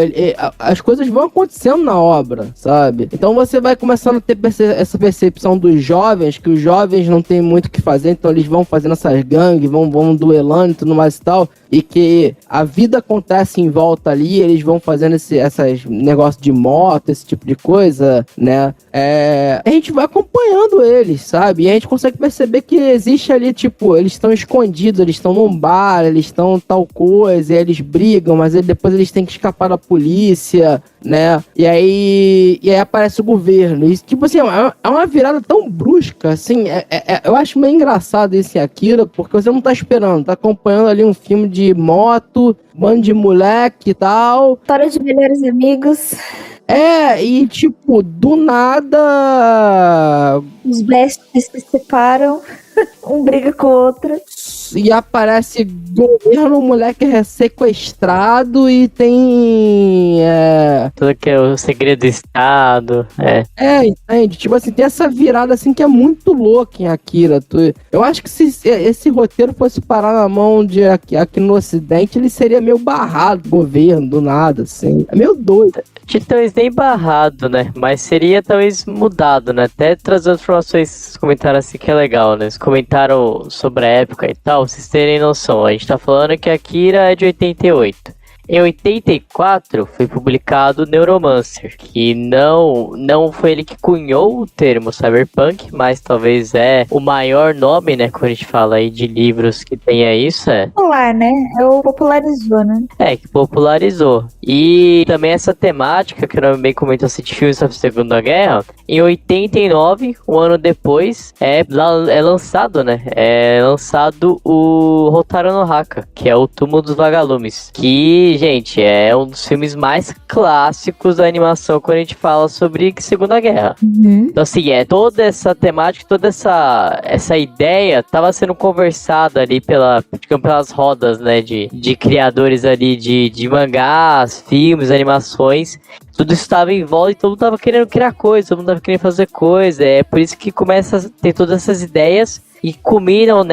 as coisas vão acontecendo na obra, sabe? Então você vai começando a ter essa percepção dos jovens, que os jovens não tem muito o que fazer, então eles vão fazendo essas gangues, vão duelando e tudo mais e tal, e que a vida acontece em volta ali, eles vão fazendo esses negócios de moto, esse tipo de coisa, né? A gente vai acompanhando eles, sabe? E a gente consegue perceber que existe ali, tipo, eles estão escondidos, eles estão num bar, eles estão tal coisa, e eles brigam, mas depois eles têm que escapar da polícia, né? E aí aparece o governo. E, tipo assim, é uma virada tão brusca, assim, eu acho meio engraçado esse Akira, porque você não tá esperando, tá acompanhando ali um filme de moto, bando de moleque e tal. História de melhores amigos. E tipo, do nada... Os besties se separam. Um briga com o outro. E aparece governo, o moleque é sequestrado e tem... Tudo que é o segredo do Estado. Entende? Tipo assim, tem essa virada assim que é muito louca em Akira. Eu acho que se esse roteiro fosse parar na mão de aqui no Ocidente, ele seria meio barrado, governo, do nada, assim. É meio doido. Talvez nem barrado, né? Mas seria talvez mudado, né? Até trazer informações, vocês comentaram assim que é legal, né? Eles comentaram sobre a época e tal, vocês terem noção. A gente tá falando que a Akira é de 88. Em 84 foi publicado Neuromancer, que não foi ele que cunhou o termo cyberpunk, mas talvez é o maior nome, né, quando a gente fala aí de livros que tenha isso, Popular, né? É o popularizou, né? que popularizou. E também essa temática, que eu bem comentou assim, de filmes sobre a Segunda Guerra, em 89, um ano depois, é lançado, né, o Hotaru no Haka, que é o Túmulo dos Vagalumes, que, gente, é um dos filmes mais clássicos da animação quando a gente fala sobre Segunda Guerra. Então, assim, toda essa temática, toda essa ideia tava sendo conversada ali pelas rodas, né, de criadores ali de mangás, filmes, animações. Tudo estava em volta e todo mundo tava querendo criar coisa, todo mundo tava querendo fazer coisa. É por isso que começa a ter todas essas ideias e culminam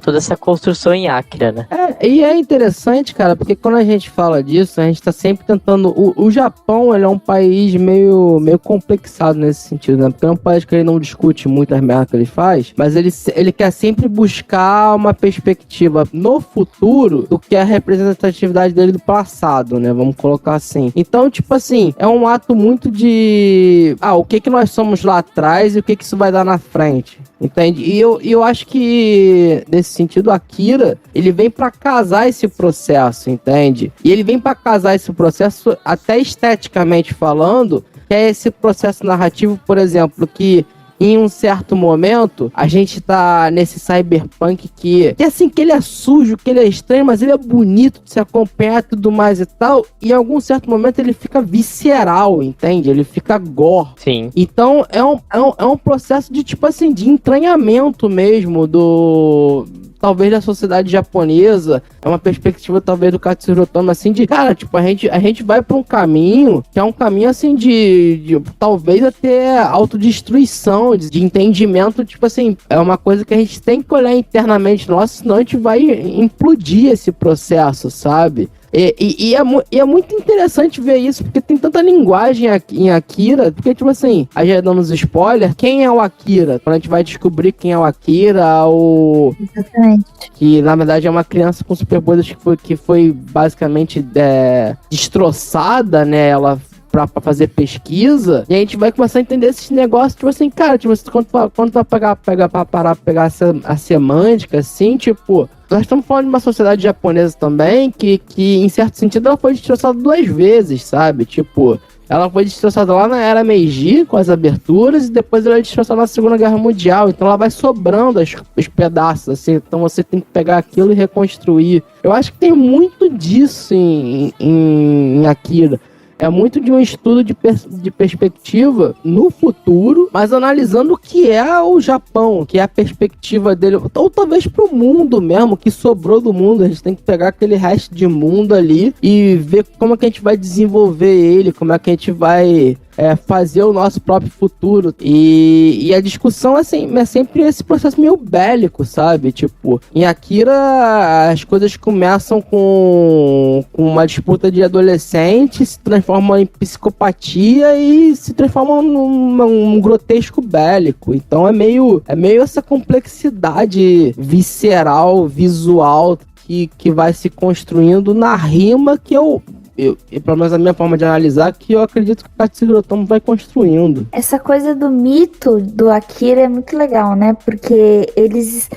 toda essa construção em Akira, né? E é interessante, cara, porque quando a gente fala disso, a gente tá sempre tentando... O Japão, ele é um país meio complexado nesse sentido, né? Porque é um país que ele não discute muito as merdas que ele faz, mas ele quer sempre buscar uma perspectiva no futuro do que é a representatividade dele do passado, né? Vamos colocar assim. Então, tipo assim, é um ato muito de... o que nós somos lá atrás e o que isso vai dar na frente. Entende? E eu acho que, nesse sentido, Akira, ele vem pra casar esse processo, entende? E ele vem pra casar esse processo, até esteticamente falando, que é esse processo narrativo, por exemplo, que em um certo momento, a gente tá nesse cyberpunk que assim, que ele é sujo, que ele é estranho, mas ele é bonito de se acompanhar e tudo mais e tal. E em algum certo momento ele fica visceral, entende? Ele fica gore. Sim. Então é um processo de, tipo assim, de entranhamento mesmo talvez da sociedade japonesa, é uma perspectiva talvez do Katsuhiro Otomo, assim, de, cara, tipo, a gente vai pra um caminho, que é um caminho, assim, de talvez até autodestruição, de entendimento, tipo assim, é uma coisa que a gente tem que olhar internamente nossa, senão a gente vai implodir esse processo, sabe? E é muito interessante ver isso, porque tem tanta linguagem em Akira, porque, tipo assim, a gente dando uns spoilers, quem é o Akira? Quando a gente vai descobrir quem é o Akira, Exatamente. que na verdade é uma criança com superpoderes que foi basicamente destroçada, né? Ela pra fazer pesquisa, e a gente vai começar a entender esses negócios, tipo assim, cara, tipo, quando tu vai pegar a semântica, assim, tipo, nós estamos falando de uma sociedade japonesa também, que em certo sentido ela foi destroçada 2 vezes, sabe? Tipo, ela foi destroçada lá na Era Meiji, com as aberturas, e depois ela é destroçada na Segunda Guerra Mundial. Então ela vai sobrando os pedaços, assim. Então você tem que pegar aquilo e reconstruir. Eu acho que tem muito disso em Akira. É muito de um estudo de perspectiva no futuro, mas analisando o que é o Japão, que é a perspectiva dele, ou talvez pro mundo mesmo, que sobrou do mundo. A gente tem que pegar aquele resto de mundo ali e ver como é que a gente vai desenvolver ele, como é que a gente vai fazer o nosso próprio futuro. E a discussão assim, é sempre esse processo meio bélico, sabe? Tipo, em Akira as coisas começam com uma disputa de adolescentes, se transformam em psicopatia e se transformam num grotesco bélico. Então é meio essa complexidade visceral, visual que vai se construindo na rima que pelo menos a minha forma de analisar, que eu acredito que o Katsuhiro Otomo vai construindo. Essa coisa do mito do Akira é muito legal, né? Porque eles,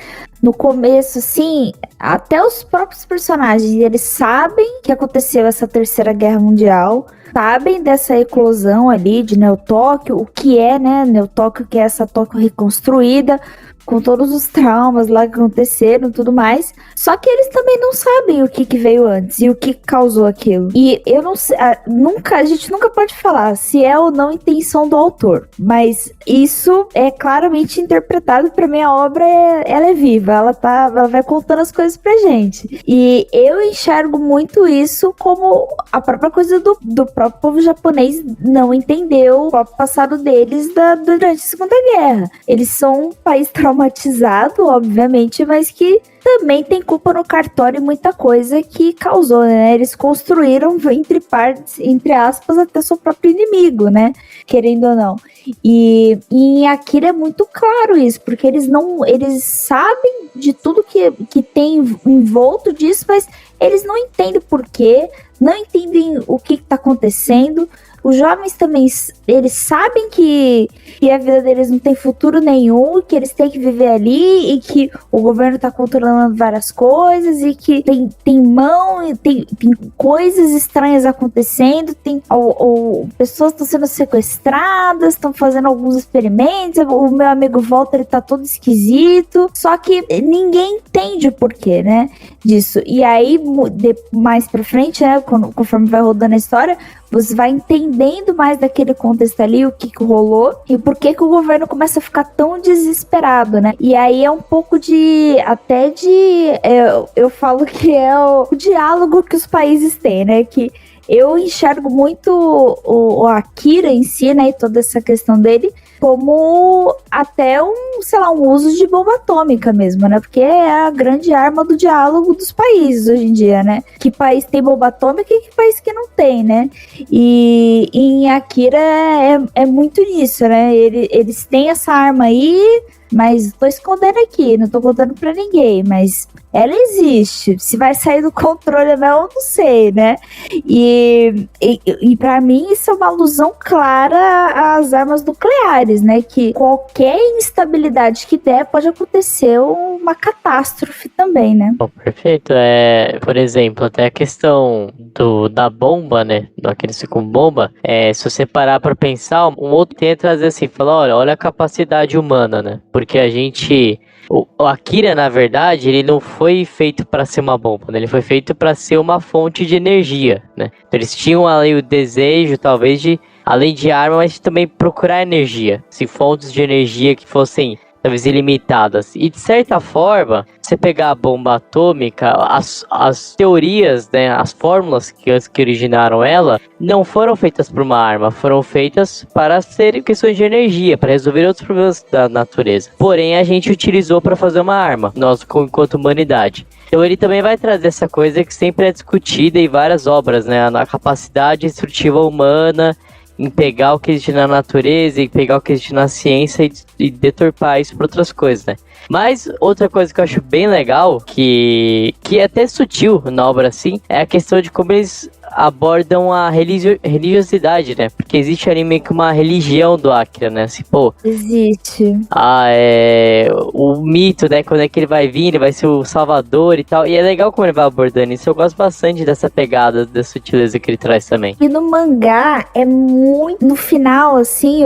no começo, assim, até os próprios personagens, eles sabem que aconteceu essa Terceira Guerra Mundial, sabem dessa eclosão ali de Neo Tóquio, o que é, né, Neo Tóquio, que é essa Tóquio reconstruída, com todos os traumas lá que aconteceram e tudo mais. Só que eles também não sabem o que veio antes e o que causou aquilo. E eu não sei, a gente nunca pode falar se é ou não intenção do autor, mas isso é claramente interpretado. Pra mim, a obra ela é viva, ela vai contando as coisas pra gente. E eu enxergo muito isso como a própria coisa do próprio povo japonês não entendeu o próprio passado deles durante a Segunda Guerra. Eles são um país traumatizado, obviamente, mas que também tem culpa no cartório e muita coisa que causou, né? Eles construíram, entre aspas, até seu próprio inimigo, né? Querendo ou não. E em Akira é muito claro isso, porque eles sabem de tudo que tem envolto disso, mas eles não entendem por quê, não entendem o que está acontecendo. Os jovens também, eles sabem que a vida deles não tem futuro nenhum, que eles têm que viver ali e que o governo tá controlando várias coisas e que tem mão, tem coisas estranhas acontecendo, pessoas estão sendo sequestradas, estão fazendo alguns experimentos, o meu amigo Walter, ele tá todo esquisito, só que ninguém entende o porquê, né, disso. E aí, mais pra frente, né, conforme vai rodando a história, você vai entendendo mais daquele contexto ali, o que rolou e por que o governo começa a ficar tão desesperado, né? E aí é um pouco eu falo que é o diálogo que os países têm, né? Que eu enxergo muito o Akira em si, né? E toda essa questão dele como até um uso de bomba atômica mesmo, né? Porque é a grande arma do diálogo dos países hoje em dia, né? Que país tem bomba atômica e que país que não tem, né? E em Akira é muito nisso, né? Eles têm essa arma aí, mas tô escondendo aqui, não tô contando pra ninguém, mas ela existe. Se vai sair do controle ou não, eu não sei, né? E pra mim isso é uma alusão clara às armas nucleares, né? Que qualquer instabilidade que der pode acontecer uma catástrofe também, né? Bom, perfeito. Por exemplo, até a questão da bomba, né? Daquele com bomba. Se você parar pra pensar, um outro tem a trazer assim, falar, olha a capacidade humana, né? Porque a gente... O Akira, na verdade, ele não foi feito para ser uma bomba, né? Ele foi feito para ser uma fonte de energia, né? Então, eles tinham ali o desejo, talvez, de, além de arma, mas também procurar energia. Se fontes de energia que fossem, talvez, ilimitadas. E, de certa forma, você pegar a bomba atômica, as teorias, né? As fórmulas que originaram ela, não foram feitas para uma arma, foram feitas para serem questões de energia, para resolver outros problemas da natureza. Porém, a gente utilizou para fazer uma arma, nós enquanto humanidade. Então ele também vai trazer essa coisa que sempre é discutida em várias obras, né? A capacidade destrutiva humana em pegar o que existe na natureza e pegar o que existe na ciência e deturpar isso para outras coisas, né? Mas outra coisa que eu acho bem legal, que é até sutil na obra assim, é a questão de como eles abordam a religiosidade, né? Porque existe ali meio que uma religião do Akira, né? Assim, pô... Existe. O mito, né? Quando é que ele vai vir, ele vai ser o salvador e tal. E é legal como ele vai abordando isso. Eu gosto bastante dessa pegada, da sutileza que ele traz também. E no mangá é muito... No final, assim,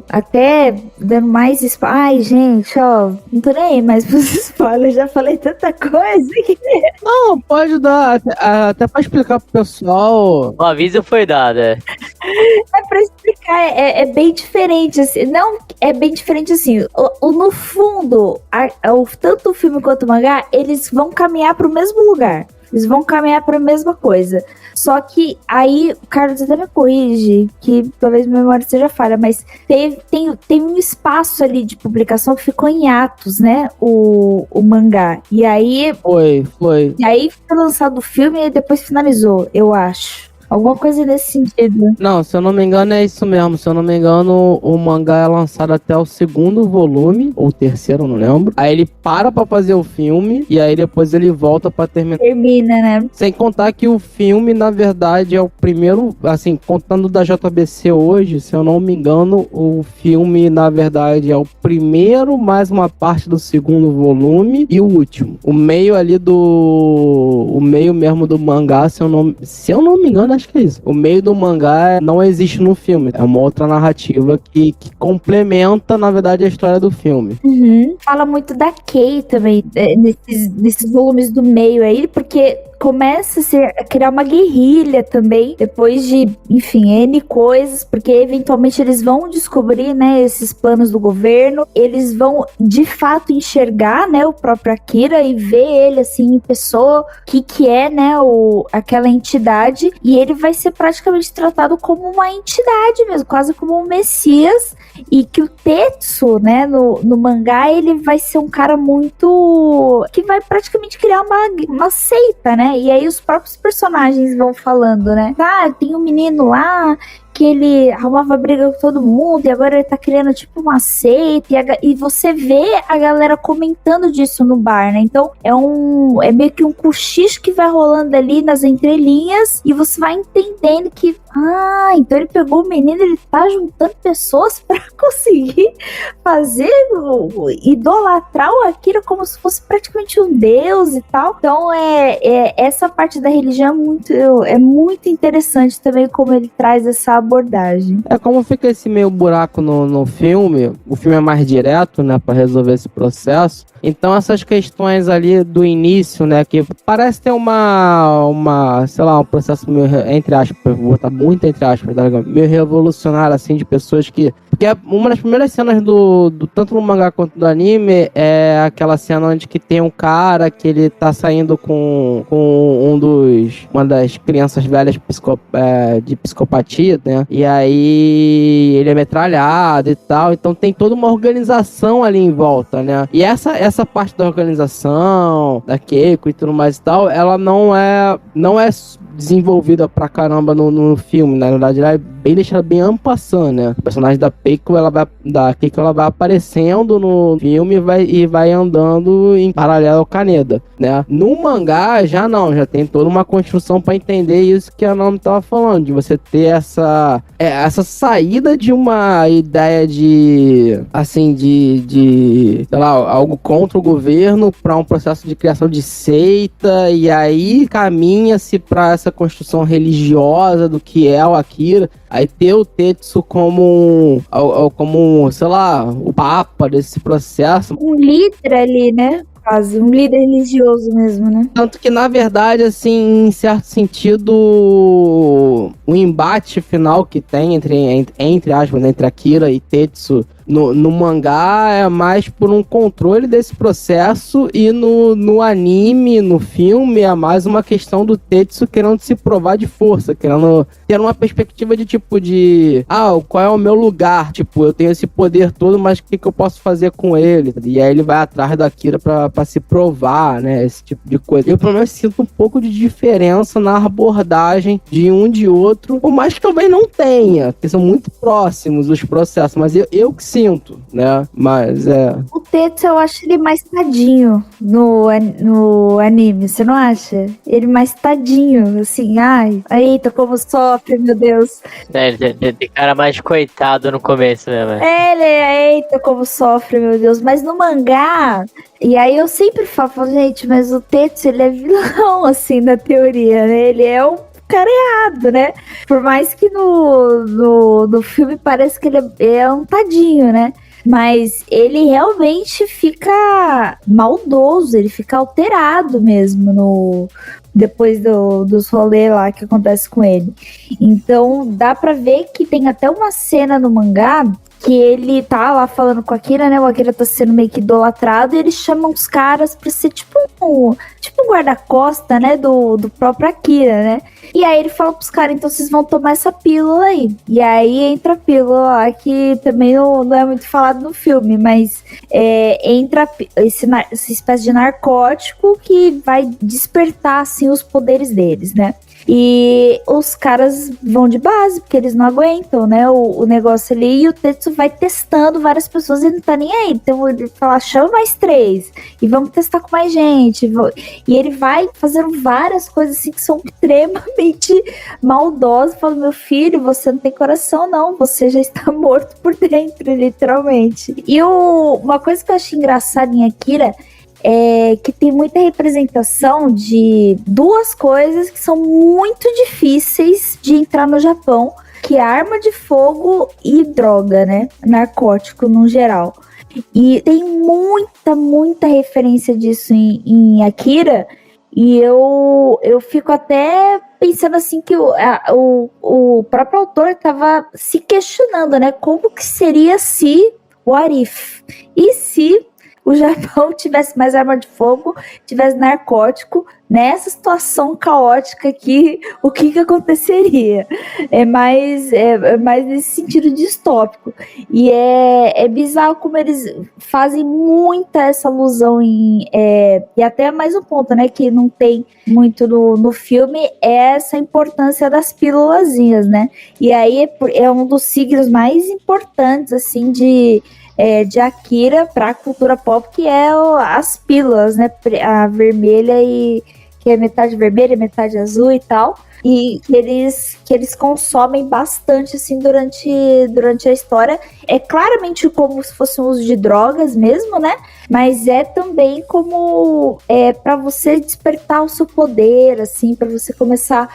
até dando mais spoiler... Ai, gente, ó... Não tô nem aí mais pros spoilers. Já falei tanta coisa que... Não, pode dar. Até pra explicar pro pessoal. O aviso foi dado, É pra explicar, é bem diferente, assim. Não, é bem diferente, assim. No fundo, tanto o filme quanto o mangá, eles vão caminhar pro mesmo lugar. Eles vão caminhar para a mesma coisa. Só que aí, o Carlos até me corrige, que talvez minha memória seja falha, mas tem um espaço ali de publicação que ficou em atos, né? O mangá. E aí... Foi. E aí foi lançado o filme e depois finalizou, eu acho. Alguma coisa nesse sentido. Não, se eu não me engano é isso mesmo. Se eu não me engano, o mangá é lançado até o 2º volume, ou o 3º, não lembro. Aí ele para pra fazer o filme, e aí depois ele volta pra terminar. Termina, né? Sem contar que o filme, na verdade, é o primeiro, assim, contando da JBC hoje, se eu não me engano, o filme, na verdade, é o primeiro, mais uma parte do 2º volume, e o último. O meio ali o meio mesmo do mangá, se eu não me engano, acho que é isso. O meio do mangá não existe no filme. É uma outra narrativa que complementa, na verdade, a história do filme. Fala muito da Kei também, nesses volumes do meio aí, porque começa a criar uma guerrilha também, depois de, enfim, N coisas, porque eventualmente eles vão descobrir, né, esses planos do governo, eles vão, de fato, enxergar, né, o próprio Akira e ver ele, assim, em pessoa, o que é, né, aquela entidade, e ele vai ser praticamente tratado como uma entidade mesmo, quase como um messias, e que o Tetsu, né, no mangá, ele vai ser um cara muito... que vai praticamente criar uma seita, né? E aí os próprios personagens vão falando, né? Ah, tem um menino lá que ele arrumava briga com todo mundo e agora ele tá criando tipo uma seita e você vê a galera comentando disso no bar, né? Então é meio que um cochicho que vai rolando ali nas entrelinhas e você vai entendendo que então ele pegou o menino, ele tá juntando pessoas pra conseguir fazer idolatrar o Akira como se fosse praticamente um deus e tal. Então essa parte da religião é muito interessante também, como ele traz essa abordagem. Como fica esse meio buraco no filme, o filme é mais direto, né, pra resolver esse processo. Então essas questões ali do início, né, que parece ter sei lá, um processo meio, entre aspas, vou botar muito entre aspas, meio revolucionário, assim, de pessoas que... Porque uma das primeiras cenas tanto no mangá quanto do anime é aquela cena onde que tem um cara que ele tá saindo com uma das crianças velhas de psicopatia, né? E aí ele é metralhado e tal, então tem toda uma organização ali em volta, né? E essa parte da organização, da Keiko e tudo mais e tal, ela não é desenvolvida pra caramba no filme, né? Na verdade ela é bem deixada bem en passant, né? O personagem da Keiko, ela vai aparecendo no filme e vai andando em paralelo ao Kaneda, né? No mangá já tem toda uma construção pra entender isso que a Naomi tava falando, de você ter essa saída de uma ideia de sei lá, algo contra o governo pra um processo de criação de seita, e aí caminha-se pra essa construção religiosa do que é o Akira. Aí ter o Tetsu como sei lá, o papa desse processo. Um líder ali, né? Quase, um líder religioso mesmo, né? Tanto que, na verdade, assim, em certo sentido, o embate final que tem entre aspas, entre Akira e Tetsu no mangá é mais por um controle desse processo, e no anime, no filme, é mais uma questão do Tetsu querendo se provar de força, querendo ter uma perspectiva de qual é o meu lugar? Tipo, eu tenho esse poder todo, mas o que eu posso fazer com ele? E aí ele vai atrás da Akira pra se provar, né? Esse tipo de coisa. Eu, pelo menos, sinto um pouco de diferença na abordagem de um de outro, por mais que talvez não tenha, porque são muito próximos os processos, mas eu que sinto, né? Mas o Tetsu, eu acho ele mais tadinho no anime, você não acha? Ele mais tadinho, assim, eita, como sofre, meu Deus. Ele tem cara mais de coitado no começo mesmo. Ele eita, como sofre, meu Deus. Mas no mangá, e aí eu sempre falo, gente, mas o Tetsu, ele é vilão, assim, na teoria, né? Ele é um cara errado, né? Por mais que no filme pareça que ele é um tadinho, né? Mas ele realmente fica maldoso, ele fica alterado mesmo depois dos rolês lá que acontece com ele. Então dá pra ver que tem até uma cena no mangá que ele tá lá falando com a Akira, né? O Akira tá sendo meio que idolatrado e ele chama uns caras pra ser tipo um guarda-costa, né? Do próprio Akira, né? E aí ele fala pros caras, então vocês vão tomar essa pílula aí. E aí entra a pílula lá, que também não é muito falado no filme, mas entra essa espécie de narcótico que vai despertar, assim, os poderes deles, né? E os caras vão de base, porque eles não aguentam, né, o negócio ali, e o Tetsu vai testando várias pessoas e não tá nem aí. Então ele fala, chama mais 3, e vamos testar com mais gente. E ele vai fazendo várias coisas assim que são extremamente maldosas. Fala, meu filho, você não tem coração não, você já está morto por dentro, literalmente. E uma coisa que eu achei engraçada em Akira que tem muita representação de duas coisas que são muito difíceis de entrar no Japão, que é arma de fogo e droga, né? Narcótico no geral. E tem muita referência disso em Akira. E eu fico até pensando assim que o próprio autor estava se questionando, né? Como que seria se what if? E se o Japão tivesse mais arma de fogo, tivesse narcótico, nessa situação caótica aqui, o que aconteceria? É mais nesse sentido distópico. E é bizarro como eles fazem muita essa alusão e até mais um ponto, né, que não tem muito no filme, é essa importância das pílulazinhas, né? E aí é um dos signos mais importantes, assim, de Akira para a cultura pop, que é as pílulas, né? A vermelha que é metade vermelha, metade azul e tal. E que eles consomem bastante, assim, durante a história. É claramente como se fosse um uso de drogas mesmo, né? Mas é também como para você despertar o seu poder, assim, para você começar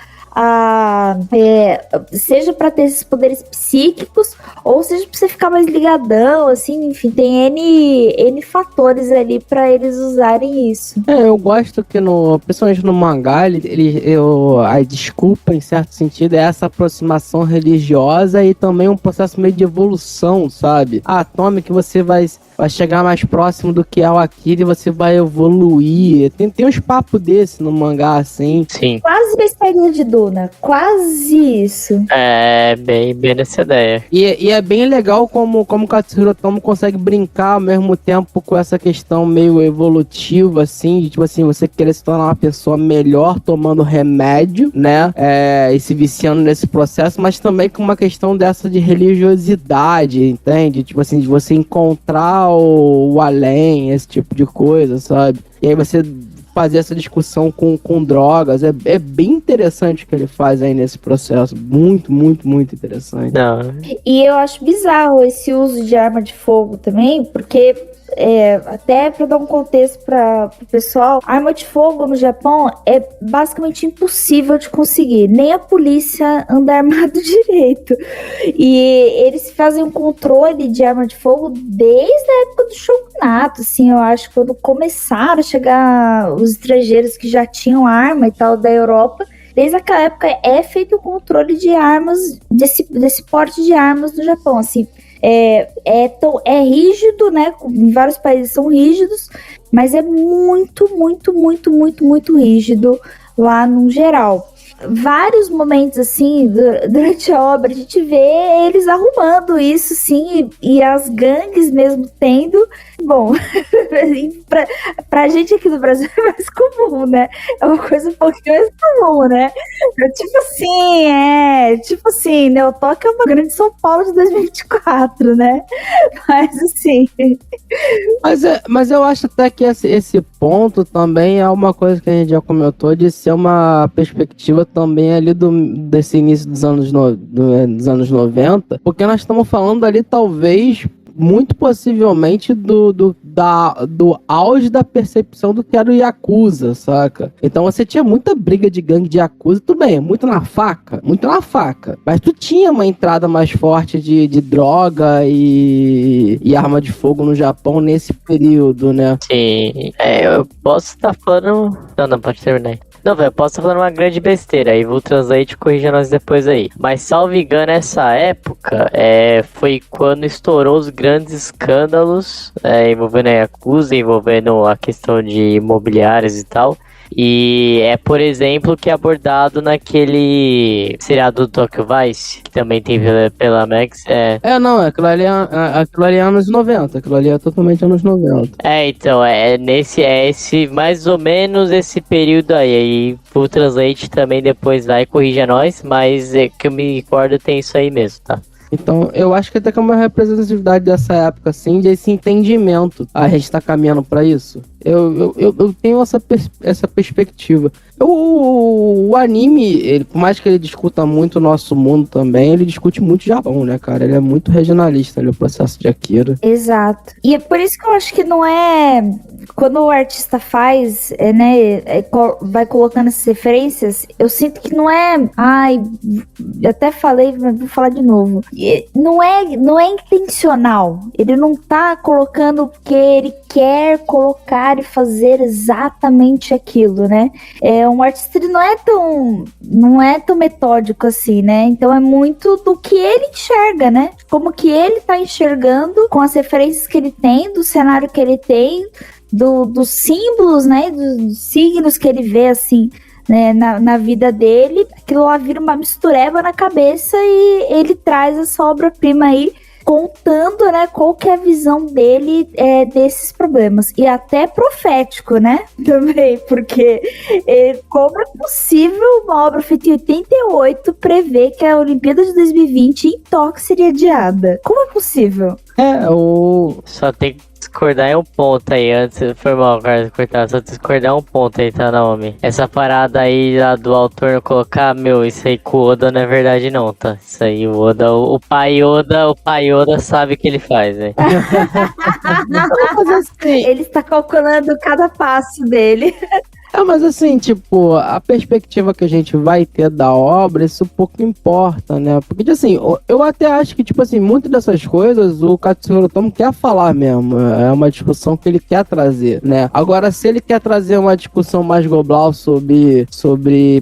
seja para ter esses poderes psíquicos, ou seja para você ficar mais ligadão, assim, enfim, tem N fatores ali para eles usarem isso. Eu gosto que principalmente no mangá, a desculpa, em certo sentido, é essa aproximação religiosa e também um processo meio de evolução, sabe? Tome que você vai chegar mais próximo do que é o Akira e você vai evoluir. Tem uns papos desse no mangá, assim. Sim. Quase besteira de Duna. Quase isso. É, bem nessa ideia. E é bem legal como o Katsuhiro Otomo consegue brincar ao mesmo tempo com essa questão meio evolutiva, assim, de tipo assim, você querer se tornar uma pessoa melhor tomando remédio, né? E se viciando nesse processo, mas também com uma questão dessa de religiosidade, entende? Tipo assim, de você encontrar o além, esse tipo de coisa, sabe? E aí você fazer essa discussão com drogas, é bem interessante o que ele faz aí nesse processo, muito interessante. Não. E eu acho bizarro esse uso de arma de fogo também, porque até para dar um contexto para o pessoal, arma de fogo no Japão é basicamente impossível de conseguir, nem a polícia anda armado direito. E eles fazem um controle de arma de fogo desde a época do shogunato, assim, eu acho, quando começaram a chegar os estrangeiros que já tinham arma e tal da Europa. Desde aquela época é feito o controle de armas, desse porte de armas no Japão, assim. É rígido, né? Em vários países são rígidos, mas é muito rígido lá no geral. Vários momentos, assim, durante a obra, a gente vê eles arrumando isso, sim, e as gangues mesmo tendo. Bom, pra gente aqui no Brasil é mais comum, né? É uma coisa um pouquinho mais comum, né? Tipo assim, Neotóquio é uma grande São Paulo de 2024, né? Mas assim... Mas eu acho até que esse ponto também é uma coisa que a gente já comentou, de ser uma perspectiva também ali desse início dos anos 90, porque nós estamos falando ali talvez muito possivelmente do auge da percepção do que era o Yakuza, saca? Então você tinha muita briga de gangue de Yakuza, tudo bem, muito na faca, mas tu tinha uma entrada mais forte de droga e arma de fogo no Japão nesse período, né? Sim, eu posso estar falando... Não, pode terminar. Não, velho, eu posso estar falando uma grande besteira, aí vou Translate corrija nós depois aí. Mas, salvo engano, essa época foi quando estourou os grandes escândalos envolvendo a Yakuza, envolvendo a questão de imobiliários e tal. E por exemplo, que é abordado naquele seriado do Tokyo Vice, que também tem pela Max. Aquilo ali é anos 90, aquilo ali é totalmente anos 90. Então, esse mais ou menos esse período aí o Translate também depois vai corrigir nós, mas que eu me recordo tem isso aí mesmo, tá? Então, eu acho que até que é uma representatividade dessa época, assim, desse entendimento. A gente tá caminhando pra isso. Eu tenho essa perspectiva. O anime, por mais que ele discuta muito o nosso mundo também, ele discute muito o Japão, né, cara? Ele é muito regionalista ali, o processo de Akira. Exato. E é por isso que eu acho que não é quando o artista faz, vai colocando essas referências, eu sinto que não é... Ai, até falei, mas vou falar de novo. Não é intencional. Ele não tá colocando porque ele quer colocar e fazer exatamente aquilo, né? Um artista, ele não é tão metódico assim, né? Então é muito do que ele enxerga, né? Como que ele tá enxergando com as referências que ele tem, do cenário que ele tem, dos símbolos, né? Dos signos que ele vê, assim, né? Na vida dele. Aquilo lá vira uma mistureba na cabeça e ele traz essa obra-prima aí, contando, né, qual que é a visão dele desses problemas. E até profético, né, também, porque como é possível uma obra feita em 88 prever que a Olimpíada de 2020 em Tóquio seria adiada? Como é possível? Só tem que discordar em um ponto aí, antes foi mal, cara, cortar, só discordar um ponto aí, tá, Naomi? Essa parada aí lá do autor não colocar, isso aí com o Oda não é verdade não, tá? Isso aí, o Oda, o pai Oda sabe o que ele faz, né? Ele está calculando cada passo dele. Mas assim, tipo, a perspectiva que a gente vai ter da obra, isso pouco importa, né? Porque, assim, eu até acho que, tipo assim, muitas dessas coisas o Katsuhiro Otomo quer falar mesmo. É uma discussão que ele quer trazer, né? Agora, se ele quer trazer uma discussão mais global sobre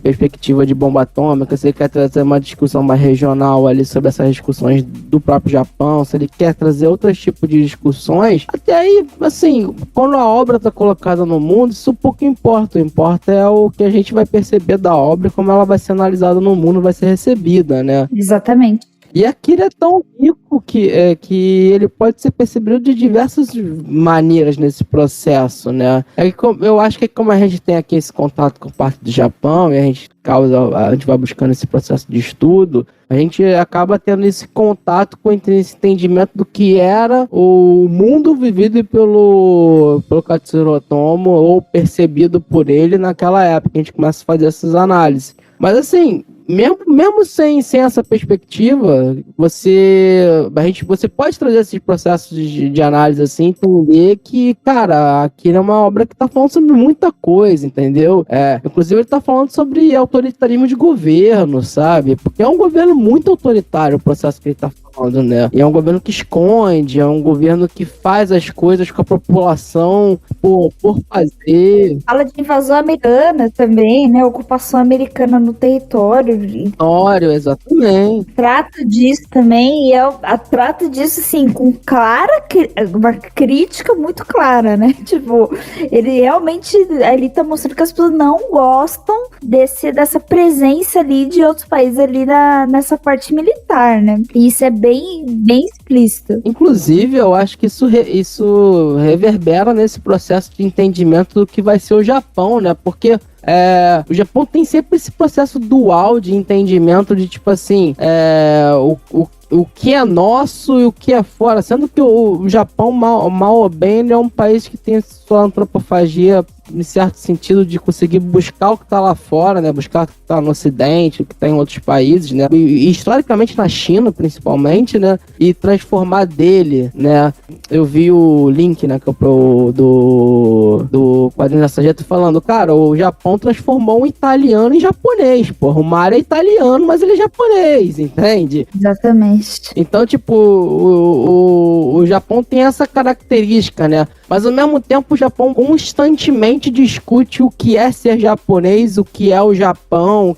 perspectiva de bomba atômica, se ele quer trazer uma discussão mais regional ali sobre essas discussões do próprio Japão, se ele quer trazer outros tipos de discussões, até aí, assim, quando a obra tá colocada no mundo, isso pouco importa. O que importa é o que a gente vai perceber da obra e como ela vai ser analisada no mundo, vai ser recebida, né? Exatamente. E Akira é tão rico que ele pode ser percebido de diversas maneiras nesse processo, né? Eu acho que como a gente tem aqui esse contato com parte do Japão e a gente vai buscando esse processo de estudo, a gente acaba tendo esse contato com esse entendimento do que era o mundo vivido pelo Katsuhiro Otomo ou percebido por ele naquela época. A gente começa a fazer essas análises. Mas assim, mesmo sem essa perspectiva, você pode trazer esses processos de análise assim, entender que, cara, aquilo é uma obra que tá falando sobre muita coisa, entendeu? Inclusive ele tá falando sobre autoritarismo de governo, sabe? Porque é um governo muito autoritário o processo que ele tá falando, né? E é um governo que esconde, é um governo que faz as coisas com a população por fazer. Fala de invasão americana também, né? Ocupação americana no território. Exatamente. Trata disso também, e trata disso, assim, com uma crítica muito clara, né? Tipo, ele realmente ali tá mostrando que as pessoas não gostam dessa presença ali de outros países ali nessa parte militar, né? E isso é bem, bem explícito. Inclusive, eu acho que isso reverbera nesse processo de entendimento do que vai ser o Japão, né? Porque o Japão tem sempre esse processo dual de entendimento de, tipo assim, o que é nosso e o que é fora. Sendo que o Japão, mal ou bem, ele é um país que tem sua antropofagia, em certo sentido, de conseguir buscar o que tá lá fora, né? Buscar o que tá no Ocidente, o que tá em outros países, né? E historicamente na China, principalmente, né? E transformar dele, né? Eu vi o link, né? Do quadrinho da Sargento falando, cara, o Japão transformou um italiano em japonês, porra. O Mario é italiano, mas ele é japonês, entende? Exatamente. Então, tipo, o Japão tem essa característica, né? Mas ao mesmo tempo o Japão constantemente discute o que é ser japonês, o que é o Japão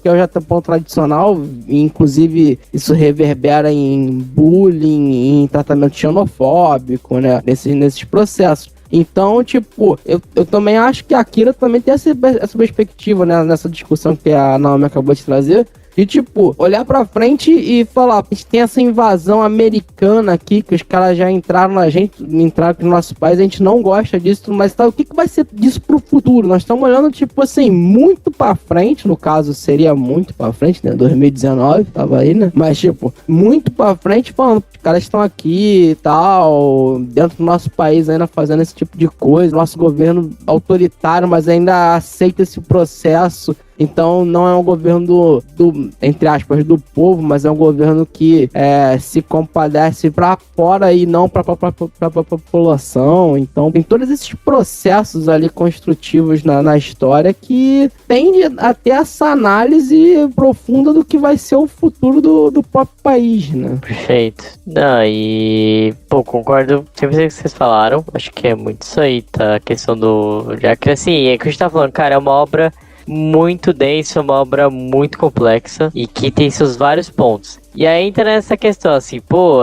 tradicional, e inclusive isso reverbera em bullying, em tratamento xenofóbico, né? Nesses processos. Então, tipo, eu também acho que a Akira também tem essa perspectiva, né? Nessa discussão que a Naomi acabou de trazer. E, tipo, olhar pra frente e falar, a gente tem essa invasão americana aqui, que os caras já entraram no nosso país, a gente não gosta disso, mas tá, o que vai ser disso pro futuro? Nós estamos olhando, tipo assim, muito pra frente, no caso, seria muito pra frente, né? 2019, tava aí, né? Mas, tipo, muito pra frente, falando, os caras estão aqui e tal, dentro do nosso país ainda fazendo esse tipo de coisa, nosso governo autoritário, mas ainda aceita esse processo. Então não é um governo do entre aspas, do povo, mas é um governo que se compadece pra fora e não pra população. Então tem todos esses processos ali construtivos na história que tende a ter essa análise profunda do que vai ser o futuro do próprio país, né? Perfeito. Não, e... Pô, concordo sempre com o que vocês falaram. Acho que é muito isso aí, tá? A questão do... Já que, assim, é que a gente tá falando, cara, é uma obra muito densa, uma obra muito complexa e que tem seus vários pontos. E aí entra nessa questão, assim, pô,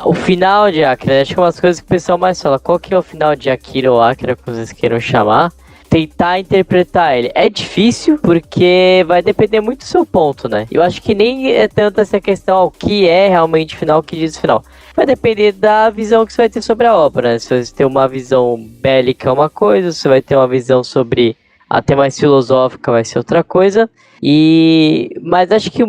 o final de Akira, acho que é umas coisas que o pessoal mais fala, qual que é o final de Akira ou Akira, como vocês queiram chamar? Tentar interpretar ele. É difícil, porque vai depender muito do seu ponto, né? Eu acho que nem é tanto essa questão, o que é realmente final, o que diz o final. Vai depender da visão que você vai ter sobre a obra, né? Se você ter uma visão bélica é uma coisa, se você vai ter uma visão sobre até mais filosófica vai ser outra coisa. Mas acho que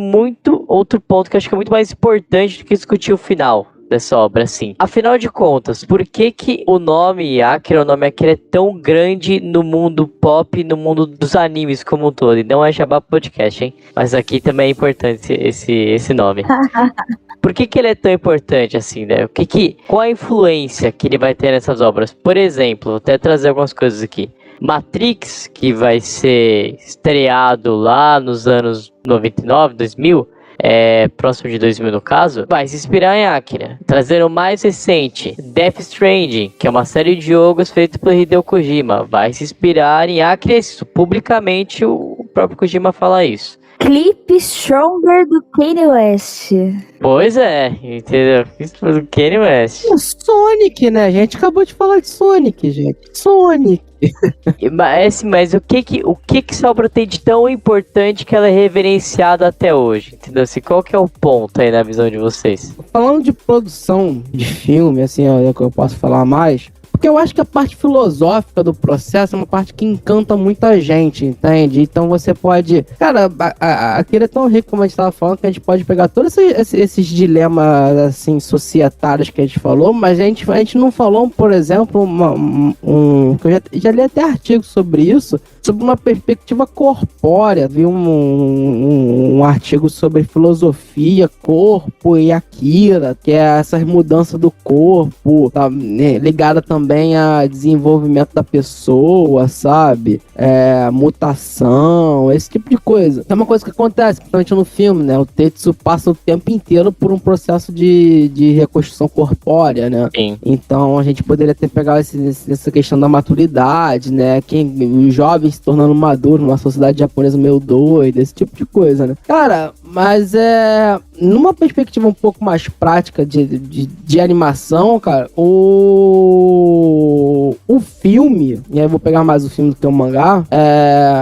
outro ponto que eu acho que é muito mais importante do que discutir o final dessa obra, assim. Afinal de contas, por que o nome Akira é tão grande no mundo pop, no mundo dos animes como um todo? E não é Jabá Podcast, hein? Mas aqui também é importante esse nome. Por que ele é tão importante assim, né? Qual a influência que ele vai ter nessas obras? Por exemplo, vou até trazer algumas coisas aqui. Matrix, que vai ser estreado lá nos anos 99, 2000, próximo de 2000 no caso, vai se inspirar em Akira. Trazer o mais recente, Death Stranding, que é uma série de jogos feito por Hideo Kojima, vai se inspirar em Akira. Isso, publicamente o próprio Kojima fala isso. Clipe Stronger do Kanye West. Pois é, entendeu? Isso foi do Kanye West. O Sonic, né? A gente acabou de falar de Sonic, gente. Sonic. Mas o que essa obra tem de tão importante que ela é reverenciada até hoje? Entendeu? Assim, qual que é o ponto aí na visão de vocês? Falando de produção de filme, assim, é o que eu posso falar mais. Porque eu acho que a parte filosófica do processo é uma parte que encanta muita gente, entende? Então você pode... Cara, Akira é tão rico, como a gente estava falando, que a gente pode pegar todos esses dilemas, assim, societários que a gente falou, mas a gente não falou, por exemplo, que eu já li até artigos sobre isso, sobre uma perspectiva corpórea. Vi um artigo sobre filosofia, corpo e Akira, que é essas mudanças do corpo, tá, né, ligada também a desenvolvimento da pessoa, sabe? Mutação, esse tipo de coisa. É uma coisa que acontece, principalmente no filme, né? O Tetsu passa o tempo inteiro por um processo de reconstrução corpórea, né? Sim. Então a gente poderia ter pegado essa questão da maturidade, né? Os jovens se tornando maduros numa sociedade japonesa meio doida, esse tipo de coisa, né? Cara, mas numa perspectiva um pouco mais prática de animação, cara, o filme, e aí eu vou pegar mais o filme do que o mangá,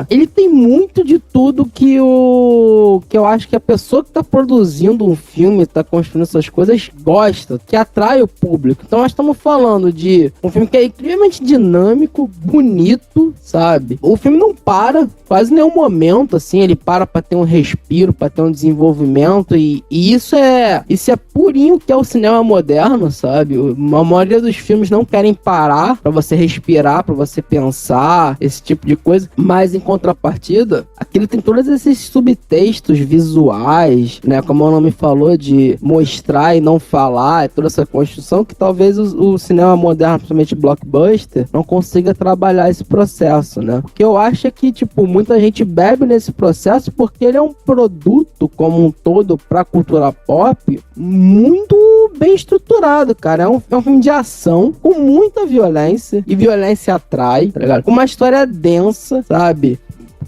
ele tem muito de tudo que eu acho que a pessoa que tá produzindo um filme, tá construindo essas coisas, gosta, que atrai o público. Então nós estamos falando de um filme que é incrivelmente dinâmico, bonito, sabe? O filme não para, quase nenhum momento, assim, ele para pra ter um respiro, pra ter um desenvolvimento, e isso é purinho que é o cinema moderno, sabe? A maioria dos filmes não querem parar pra você respirar, pra você pensar, esse tipo de coisa, mas em contrapartida, aquilo tem todos esses subtextos visuais, né? Como o nome falou, de mostrar e não falar, toda essa construção que talvez o cinema moderno, principalmente blockbuster, não consiga trabalhar esse processo, né? O que eu acho é que, tipo, muita gente bebe nesse processo porque ele é um produto como um todo pra cultura pop muito bem estruturado, cara. É um filme de ação com muita violência, e violência atrai, tá ligado? Com uma história densa, sabe?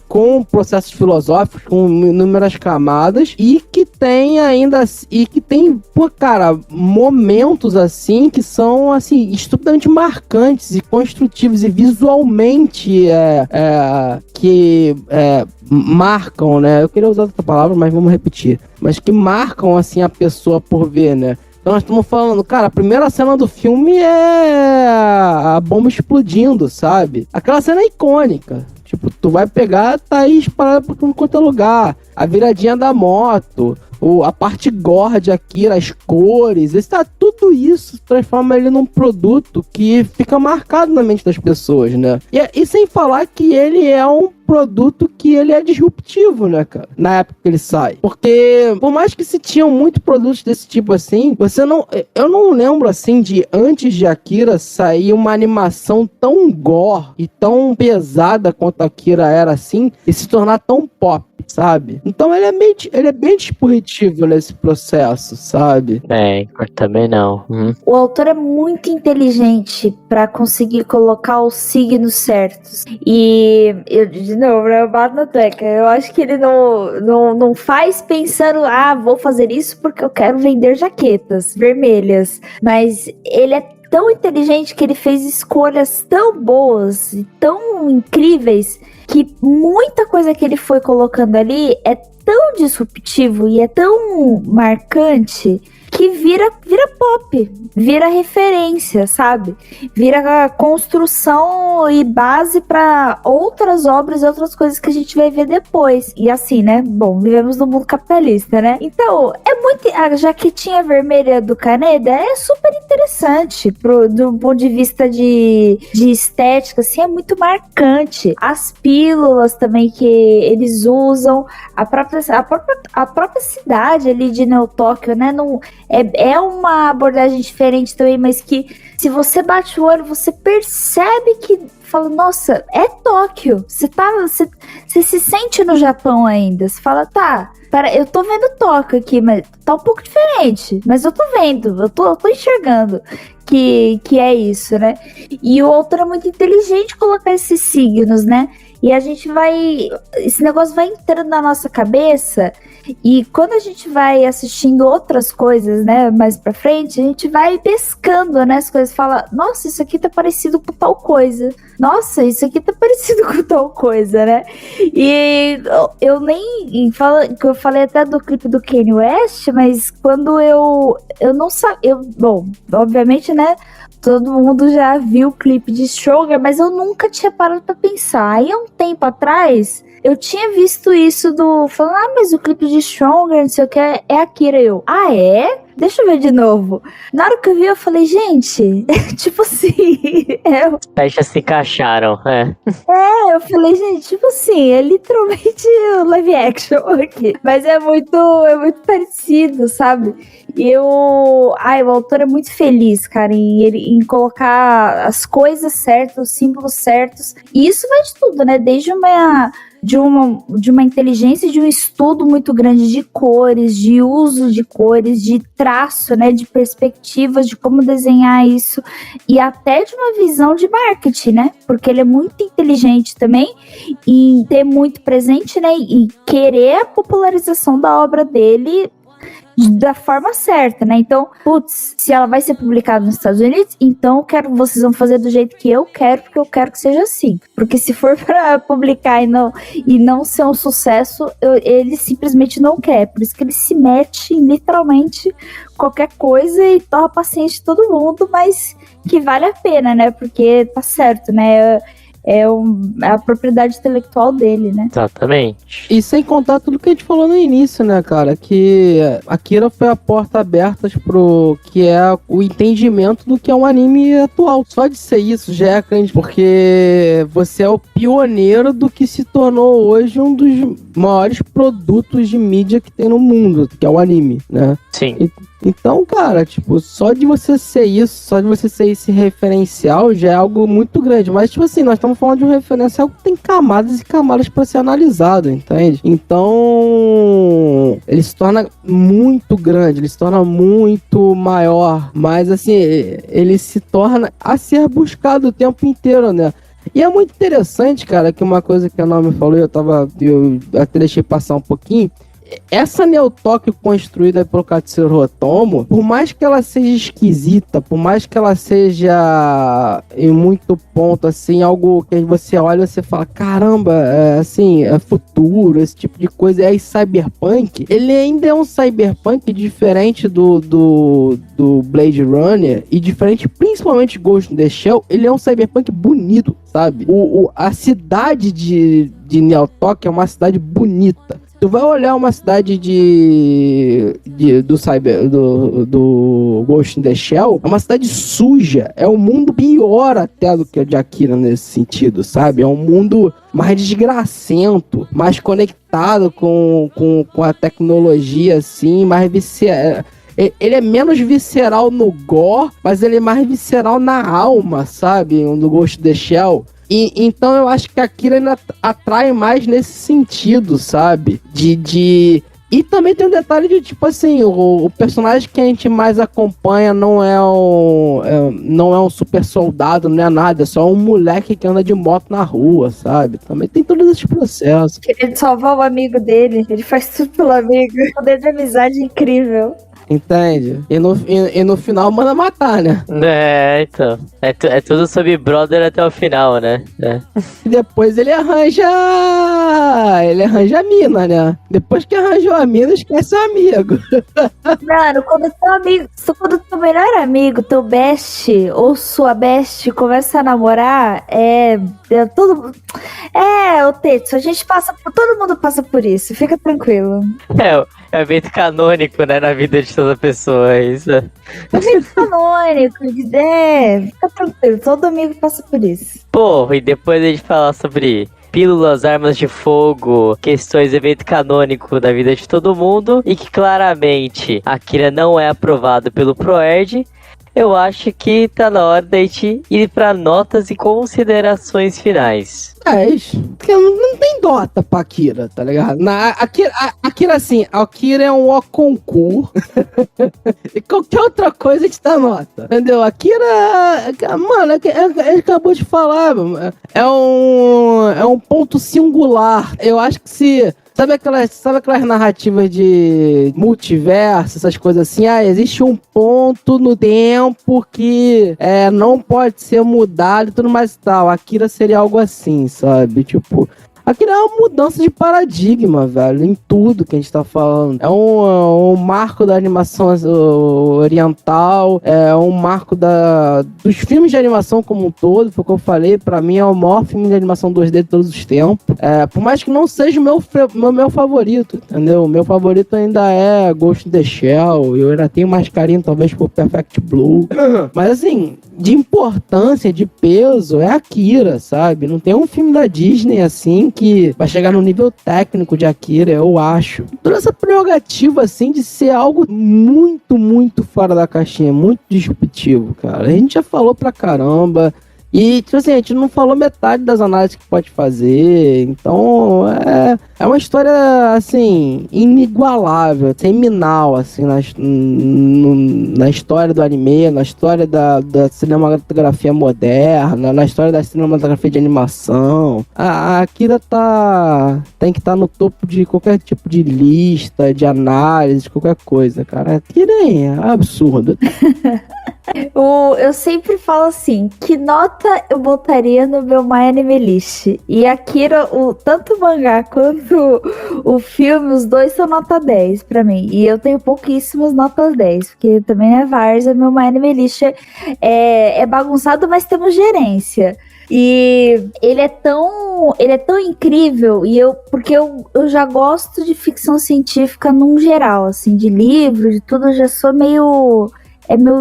Com processos filosóficos, com inúmeras camadas, e que tem pô, cara, momentos assim que são assim estupidamente marcantes e construtivos e visualmente que marcam, né? Eu queria usar outra palavra, mas vamos repetir. Mas que marcam assim a pessoa por ver, né? Então nós estamos falando, cara, a primeira cena do filme é a bomba explodindo, sabe? Aquela cena é icônica. Tipo, tu vai pegar, tá aí espalhado por todo quanto é lugar. A viradinha da moto, a parte gore de Akira, as cores, tudo isso transforma ele num produto que fica marcado na mente das pessoas, né? E sem falar que ele é um produto que ele é disruptivo, né, cara? Na época que ele sai. Porque, por mais que se tinham muitos produtos desse tipo assim, eu não lembro, assim, de antes de Akira sair uma animação tão gore e tão pesada quanto Akira era assim, e se tornar tão pop, sabe? Então ele é bem dispositivo nesse processo, sabe? Também não. O autor é muito inteligente pra conseguir colocar os signos certos. E de novo, eu bato na tecla. Eu acho que ele não faz pensando, vou fazer isso porque eu quero vender jaquetas vermelhas. Mas ele é tão inteligente que ele fez escolhas tão boas e tão incríveis que muita coisa que ele foi colocando ali é tão disruptivo e é tão marcante que vira pop, vira referência, sabe? Vira construção e base para outras obras e outras coisas que a gente vai ver depois. E assim, né? Bom, vivemos no mundo capitalista, né? Então, a jaquetinha vermelha do Kaneda é super interessante do ponto de vista de estética, assim, é muito marcante. As pílulas também que eles usam, a própria cidade ali de Neo Tóquio, né? É uma abordagem diferente também, mas que se você bate o olho, você percebe que fala, nossa, é Tóquio. Você se sente no Japão ainda. Você fala, eu tô vendo Tóquio aqui, mas tá um pouco diferente. Mas eu tô vendo, eu tô enxergando que é isso, né? E o autor é muito inteligente colocar esses signos, né? E esse negócio vai entrando na nossa cabeça, e quando a gente vai assistindo outras coisas, né, mais pra frente, a gente vai pescando, né, as coisas, fala, nossa, isso aqui tá parecido com tal coisa, nossa, isso aqui tá parecido com tal coisa, né, e eu eu falei até do clipe do Kanye West, mas quando eu não sabia, bom, obviamente, né, todo mundo já viu o clipe de Stronger, mas eu nunca tinha parado pra pensar. Aí, há um tempo atrás, eu tinha visto isso falando, mas o clipe de Stronger, não sei o que, é Akira. É? Deixa eu ver de novo. Na hora que eu vi, eu falei, gente, tipo assim... As peças se encaixaram, eu falei, gente, tipo assim, é literalmente live action aqui. Mas é muito parecido, sabe? E o autor é muito feliz, cara, em colocar as coisas certas, os símbolos certos. E isso vai de tudo, né? Desde uma inteligência, de um estudo muito grande de cores, de uso de cores, de traço, né, de perspectivas, de como desenhar isso, e até de uma visão de marketing, né, porque ele é muito inteligente também em ter muito presente, né, e querer a popularização da obra dele da forma certa, né? Então, se ela vai ser publicada nos Estados Unidos, então vocês vão fazer do jeito que eu quero, porque eu quero que seja assim. Porque se for para publicar e não ser um sucesso, ele simplesmente não quer. Por isso que ele se mete em literalmente qualquer coisa e torna paciente de todo mundo, mas que vale a pena, né? Porque tá certo, né? É a propriedade intelectual dele, né? Exatamente. E sem contar tudo que a gente falou no início, né, cara? Que Akira foi a porta aberta pro que é o entendimento do que é um anime atual. Só de ser isso já é grande, porque você é o pioneiro do que se tornou hoje um dos maiores produtos de mídia que tem no mundo, que é o anime, né? Sim. Então, cara, tipo, só de você ser isso, só de você ser esse referencial já é algo muito grande. Mas, tipo assim, nós estamos falando de um referencial que tem camadas e camadas para ser analisado, entende? Então, ele se torna muito grande, ele se torna muito maior. Mas, assim, ele se torna a ser buscado o tempo inteiro, né? E é muito interessante, cara, que uma coisa que a Naomi falou, eu até deixei passar um pouquinho. Essa Neo Tóquio construída pelo Katsuro Otomo, por mais que ela seja esquisita, por mais que ela seja em muito ponto, assim, algo que você olha e você fala, caramba, assim, é futuro, esse tipo de coisa, é cyberpunk, ele ainda é um cyberpunk diferente do Blade Runner e diferente principalmente de Ghost in the Shell, ele é um cyberpunk bonito, sabe? A cidade de Neo Tóquio é uma cidade bonita. Tu vai olhar uma cidade do Ghost in the Shell, é uma cidade suja, é um mundo pior até do que o de Akira nesse sentido, sabe? É um mundo mais desgracento, mais conectado com a tecnologia, assim, mais visceral. Ele é menos visceral no gore, mas ele é mais visceral na alma, sabe? No Ghost in the Shell. Então eu acho que a Akira ainda atrai mais nesse sentido, sabe? E também tem um detalhe de, tipo assim, o personagem que a gente mais acompanha não é um super soldado, não é nada, é só um moleque que anda de moto na rua, sabe? Também tem todos esses processos. Ele salvar o amigo dele, ele faz tudo pelo amigo. O poder de amizade é incrível. Entende? E no final manda matar, né? Então. É tudo sobre brother até o final, né? E depois ele arranja a mina, né? Depois que arranjou a mina, esquece o amigo. Mano, quando teu melhor amigo, teu best ou sua best começa a namorar, o Tetsu, todo mundo passa por isso, fica tranquilo. É evento canônico, né, na vida de toda pessoa, é isso. É evento canônico, fica tranquilo, todo amigo passa por isso. Pô, e depois a gente falar sobre pílulas, armas de fogo, questões de evento canônico da vida de todo mundo, e que claramente Akira não é aprovado pelo ProErd, eu acho que tá na hora da gente ir pra notas e considerações finais. Porque não tem nota pra Akira, tá ligado? Akira, assim, Akira é um O concurso. E qualquer outra coisa a gente dá nota. Entendeu? Akira, mano, ele acabou de falar, é um ponto singular. Eu acho que se... Sabe aquelas narrativas de multiverso, essas coisas assim? Existe um ponto no tempo que não pode ser mudado e tudo mais e tal. Akira seria algo assim, sabe? Tipo... Akira é uma mudança de paradigma, velho, em tudo que a gente tá falando. É um marco da animação oriental, é um marco dos filmes de animação como um todo, foi o que eu falei, pra mim é o maior filme de animação 2D de todos os tempos. Por mais que não seja o meu favorito, entendeu? O meu favorito ainda é Ghost in the Shell, eu ainda tenho mais carinho talvez por Perfect Blue. Mas assim, de importância, de peso, é Akira, sabe? Não tem um filme da Disney assim que vai chegar no nível técnico de Akira, eu acho. Toda essa prerrogativa, assim, de ser algo muito, muito fora da caixinha, muito disruptivo, cara. A gente já falou pra caramba. E, tipo assim, a gente não falou metade das análises que pode fazer. Então, é uma história, assim, inigualável, seminal, assim, na história do anime, na história da cinematografia moderna, na história da cinematografia de animação. A Akira tem que estar no topo de qualquer tipo de lista, de análise, de qualquer coisa, cara. Akira é absurdo. Eu sempre falo assim, que nota eu botaria no meu My Anime List? E Akira, tanto o mangá quanto o filme, os dois são nota 10 pra mim. E eu tenho pouquíssimas notas 10, porque também é várzea, meu My Anime List é bagunçado, mas temos gerência. E ele é tão incrível, porque eu já gosto de ficção científica num geral, assim, de livro, de tudo, eu já sou meu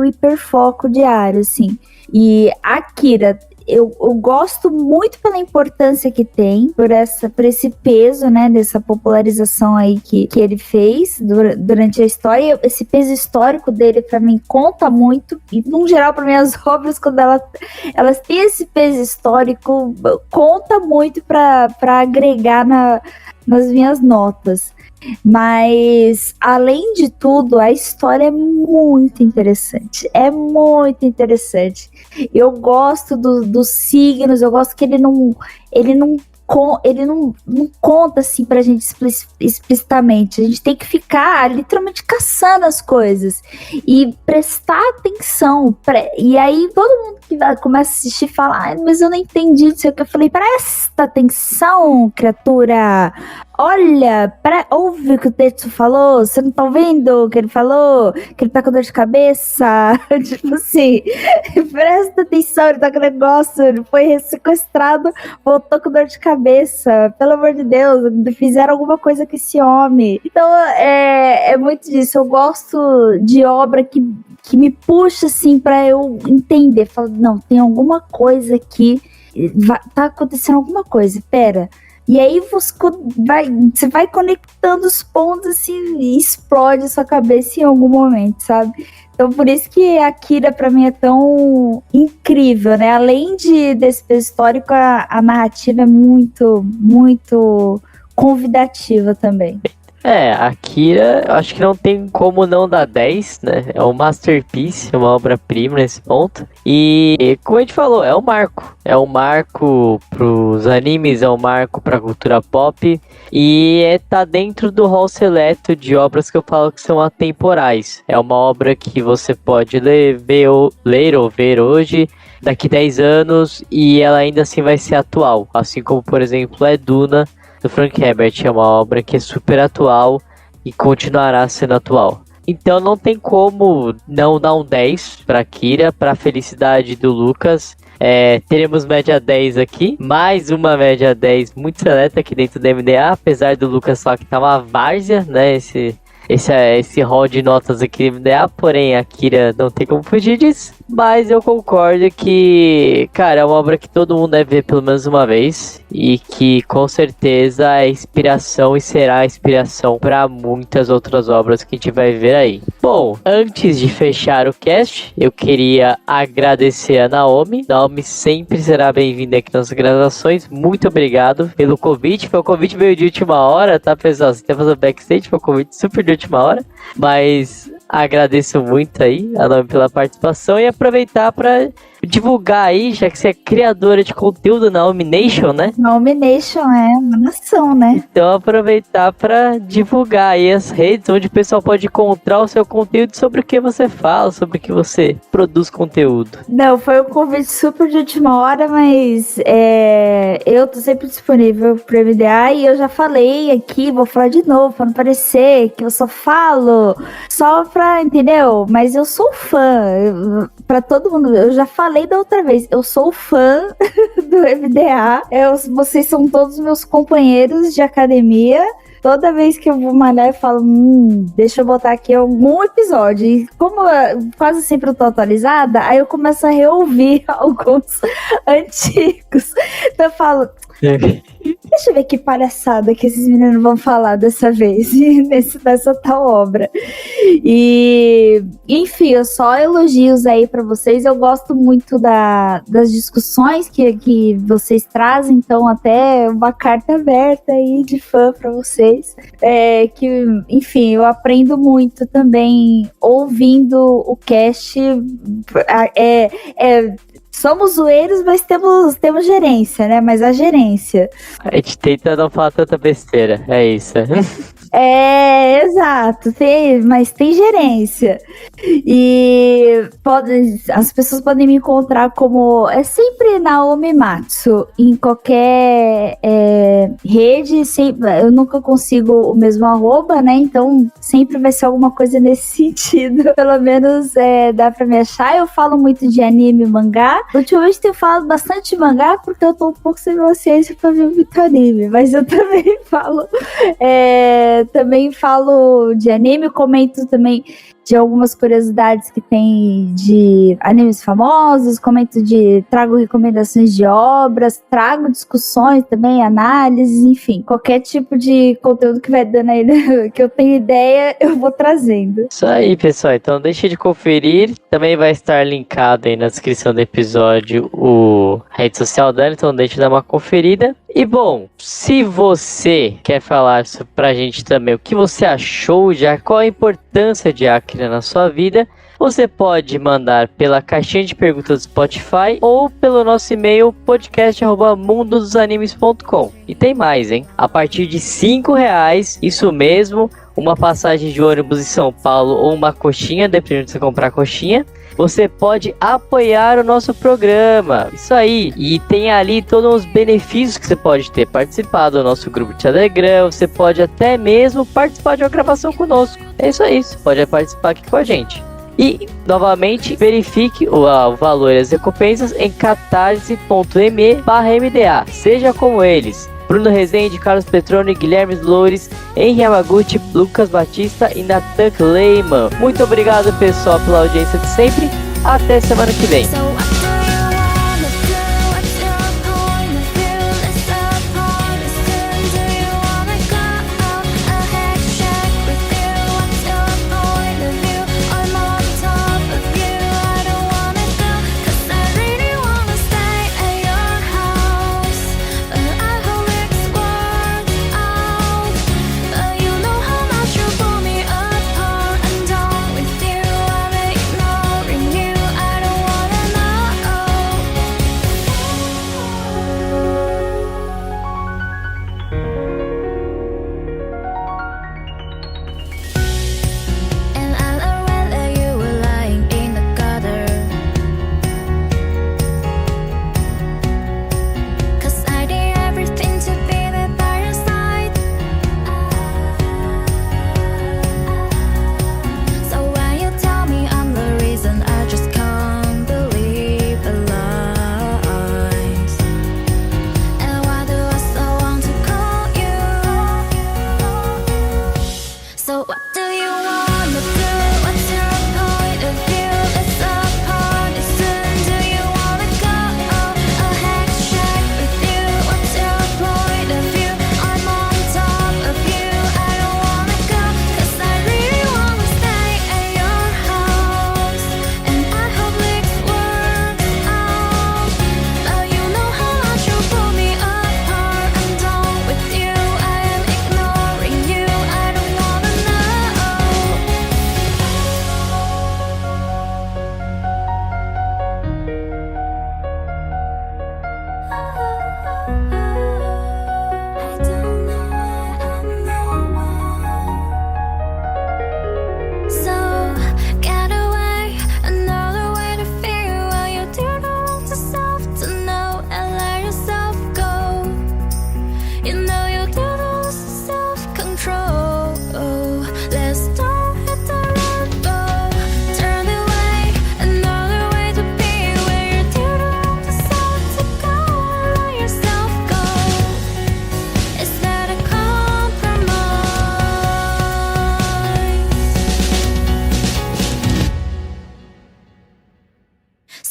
hiperfoco diário, assim. E Akira, eu gosto muito pela importância que tem, por esse peso, né, dessa popularização aí que ele fez durante a história. Esse peso histórico dele, pra mim, conta muito. E, no geral, pra mim, as obras, quando elas têm esse peso histórico, conta muito pra agregar nas minhas notas. Mas, além de tudo, a história é muito interessante. Eu gosto dos signos, eu gosto que ele não conta assim pra gente explicitamente. A gente tem que ficar literalmente caçando as coisas e prestar atenção. E aí todo mundo que começa a assistir fala, mas eu não entendi, não sei o que. Eu falei, presta atenção, criatura. olha, ouve o que o Tetsu falou, você não tá ouvindo o que ele falou? Que ele tá com dor de cabeça? Tipo assim, presta atenção, ele tá com negócio, ele foi sequestrado, voltou com dor de cabeça, pelo amor de Deus, fizeram alguma coisa com esse homem. Então, é muito disso, eu gosto de obra que me puxa, assim, pra eu entender, falo, não, tem alguma coisa aqui, tá acontecendo alguma coisa, pera. E aí você vai conectando os pontos assim e explode a sua cabeça em algum momento, sabe? Então por isso que a Akira pra mim é tão incrível, né? Além desse peso histórico, a narrativa é muito, muito convidativa também. Akira, acho que não tem como não dar 10, né? É um masterpiece, é uma obra-prima nesse ponto. E, como a gente falou, é um marco. É um marco pros animes, é um marco pra cultura pop. E tá dentro do hall seleto de obras que eu falo que são atemporais. É uma obra que você pode ler ou ver hoje, daqui 10 anos, e ela ainda assim vai ser atual. Assim como, por exemplo, Duna, do Frank Herbert, é uma obra que é super atual e continuará sendo atual. Então não tem como não dar um 10 para Akira, para a felicidade do Lucas. Teremos média 10 aqui, mais uma média 10 muito seleta aqui dentro do MDA, apesar do Lucas falar que tá uma várzea, né, esse hall de notas aqui do MDA, porém a Akira não tem como fugir disso. Mas eu concordo que, cara, é uma obra que todo mundo deve ver pelo menos uma vez e que com certeza é inspiração e será inspiração para muitas outras obras que a gente vai ver aí. Bom, antes de fechar o cast, eu queria agradecer a Naomi. Naomi sempre será bem-vinda aqui nas gravações. Muito obrigado pelo convite. O convite veio de última hora, tá, pessoal? Você tem que fazer backstage, foi um convite super de última hora, mas agradeço muito aí a Naomi pela participação e aproveitar para divulgar aí, já que você é criadora de conteúdo na Omination, né? A Omination é uma nação, né? Então aproveitar para divulgar aí as redes onde o pessoal pode encontrar o seu conteúdo sobre o que você fala, sobre o que você produz conteúdo. Não, foi um convite super de última hora, mas eu tô sempre disponível pro MDA e eu já falei aqui, vou falar de novo, pra não parecer que eu só falo só pra, entendeu? Mas eu sou fã, pra todo mundo, eu já falei da outra vez, eu sou fã do MDA, vocês são todos meus companheiros de academia. Toda vez que eu vou malhar, eu falo, deixa eu botar aqui algum episódio. E como quase sempre eu tô atualizada, aí eu começo a reouvir alguns antigos. Então eu falo, deixa eu ver que palhaçada que esses meninos vão falar dessa vez, nessa tal obra. E, enfim, eu só elogios aí pra vocês. Eu gosto muito das discussões que vocês trazem, então até uma carta aberta aí de fã pra vocês. Que, enfim, eu aprendo muito também ouvindo o cast. Somos zoeiros, mas temos gerência, né? Mas a gerência. A gente tenta não falar tanta besteira, é isso. Exato, mas tem gerência. E as pessoas podem me encontrar como... É sempre Naomi Matsu. Em qualquer rede, eu nunca consigo o mesmo @, né? Então, sempre vai ser alguma coisa nesse sentido. Pelo menos dá pra me achar. Eu falo muito de anime e mangá. Ultimamente tenho falado bastante de mangá, porque eu tô um pouco sem paciência pra ver muito anime. Mas eu também falo... Também falo de anime, comento também de algumas curiosidades que tem de animes famosos, trago recomendações de obras, trago discussões também, análises, enfim, qualquer tipo de conteúdo que vai dando aí, né, que eu tenho ideia, eu vou trazendo. Isso aí, pessoal, então deixe de conferir, também vai estar linkado aí na descrição do episódio a rede social dela, então deixe de dar uma conferida. E bom, se você quer falar pra gente também o que você achou de qual a importância de Akira na sua vida, você pode mandar pela caixinha de perguntas do Spotify ou pelo nosso e-mail podcast@mundodosanimes.com. E tem mais, hein? A partir de R$5, isso mesmo, uma passagem de ônibus em São Paulo ou uma coxinha, dependendo de você comprar coxinha, você pode apoiar o nosso programa. Isso aí. E tem ali todos os benefícios que você pode ter. Participar do nosso grupo de Telegram. Você pode até mesmo participar de uma gravação conosco. É isso aí. Você pode participar aqui com a gente. E, novamente, verifique o valor e as recompensas em catarse.me/MDA. Seja como eles. Bruno Rezende, Carlos Petroni, Guilherme Loures, Henri Yamaguchi, Lucas Batista e Nathan Kleiman. Muito obrigado, pessoal, pela audiência de sempre. Até semana que vem.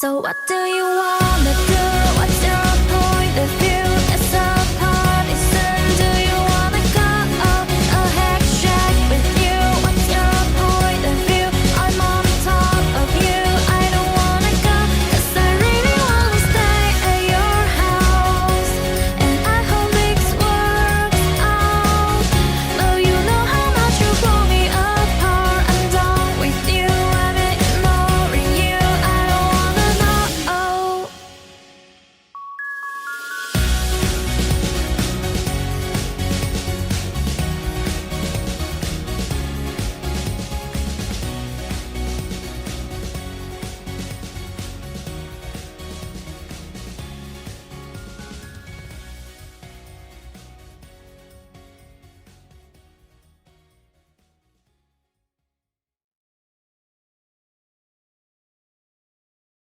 So what do you wanna do?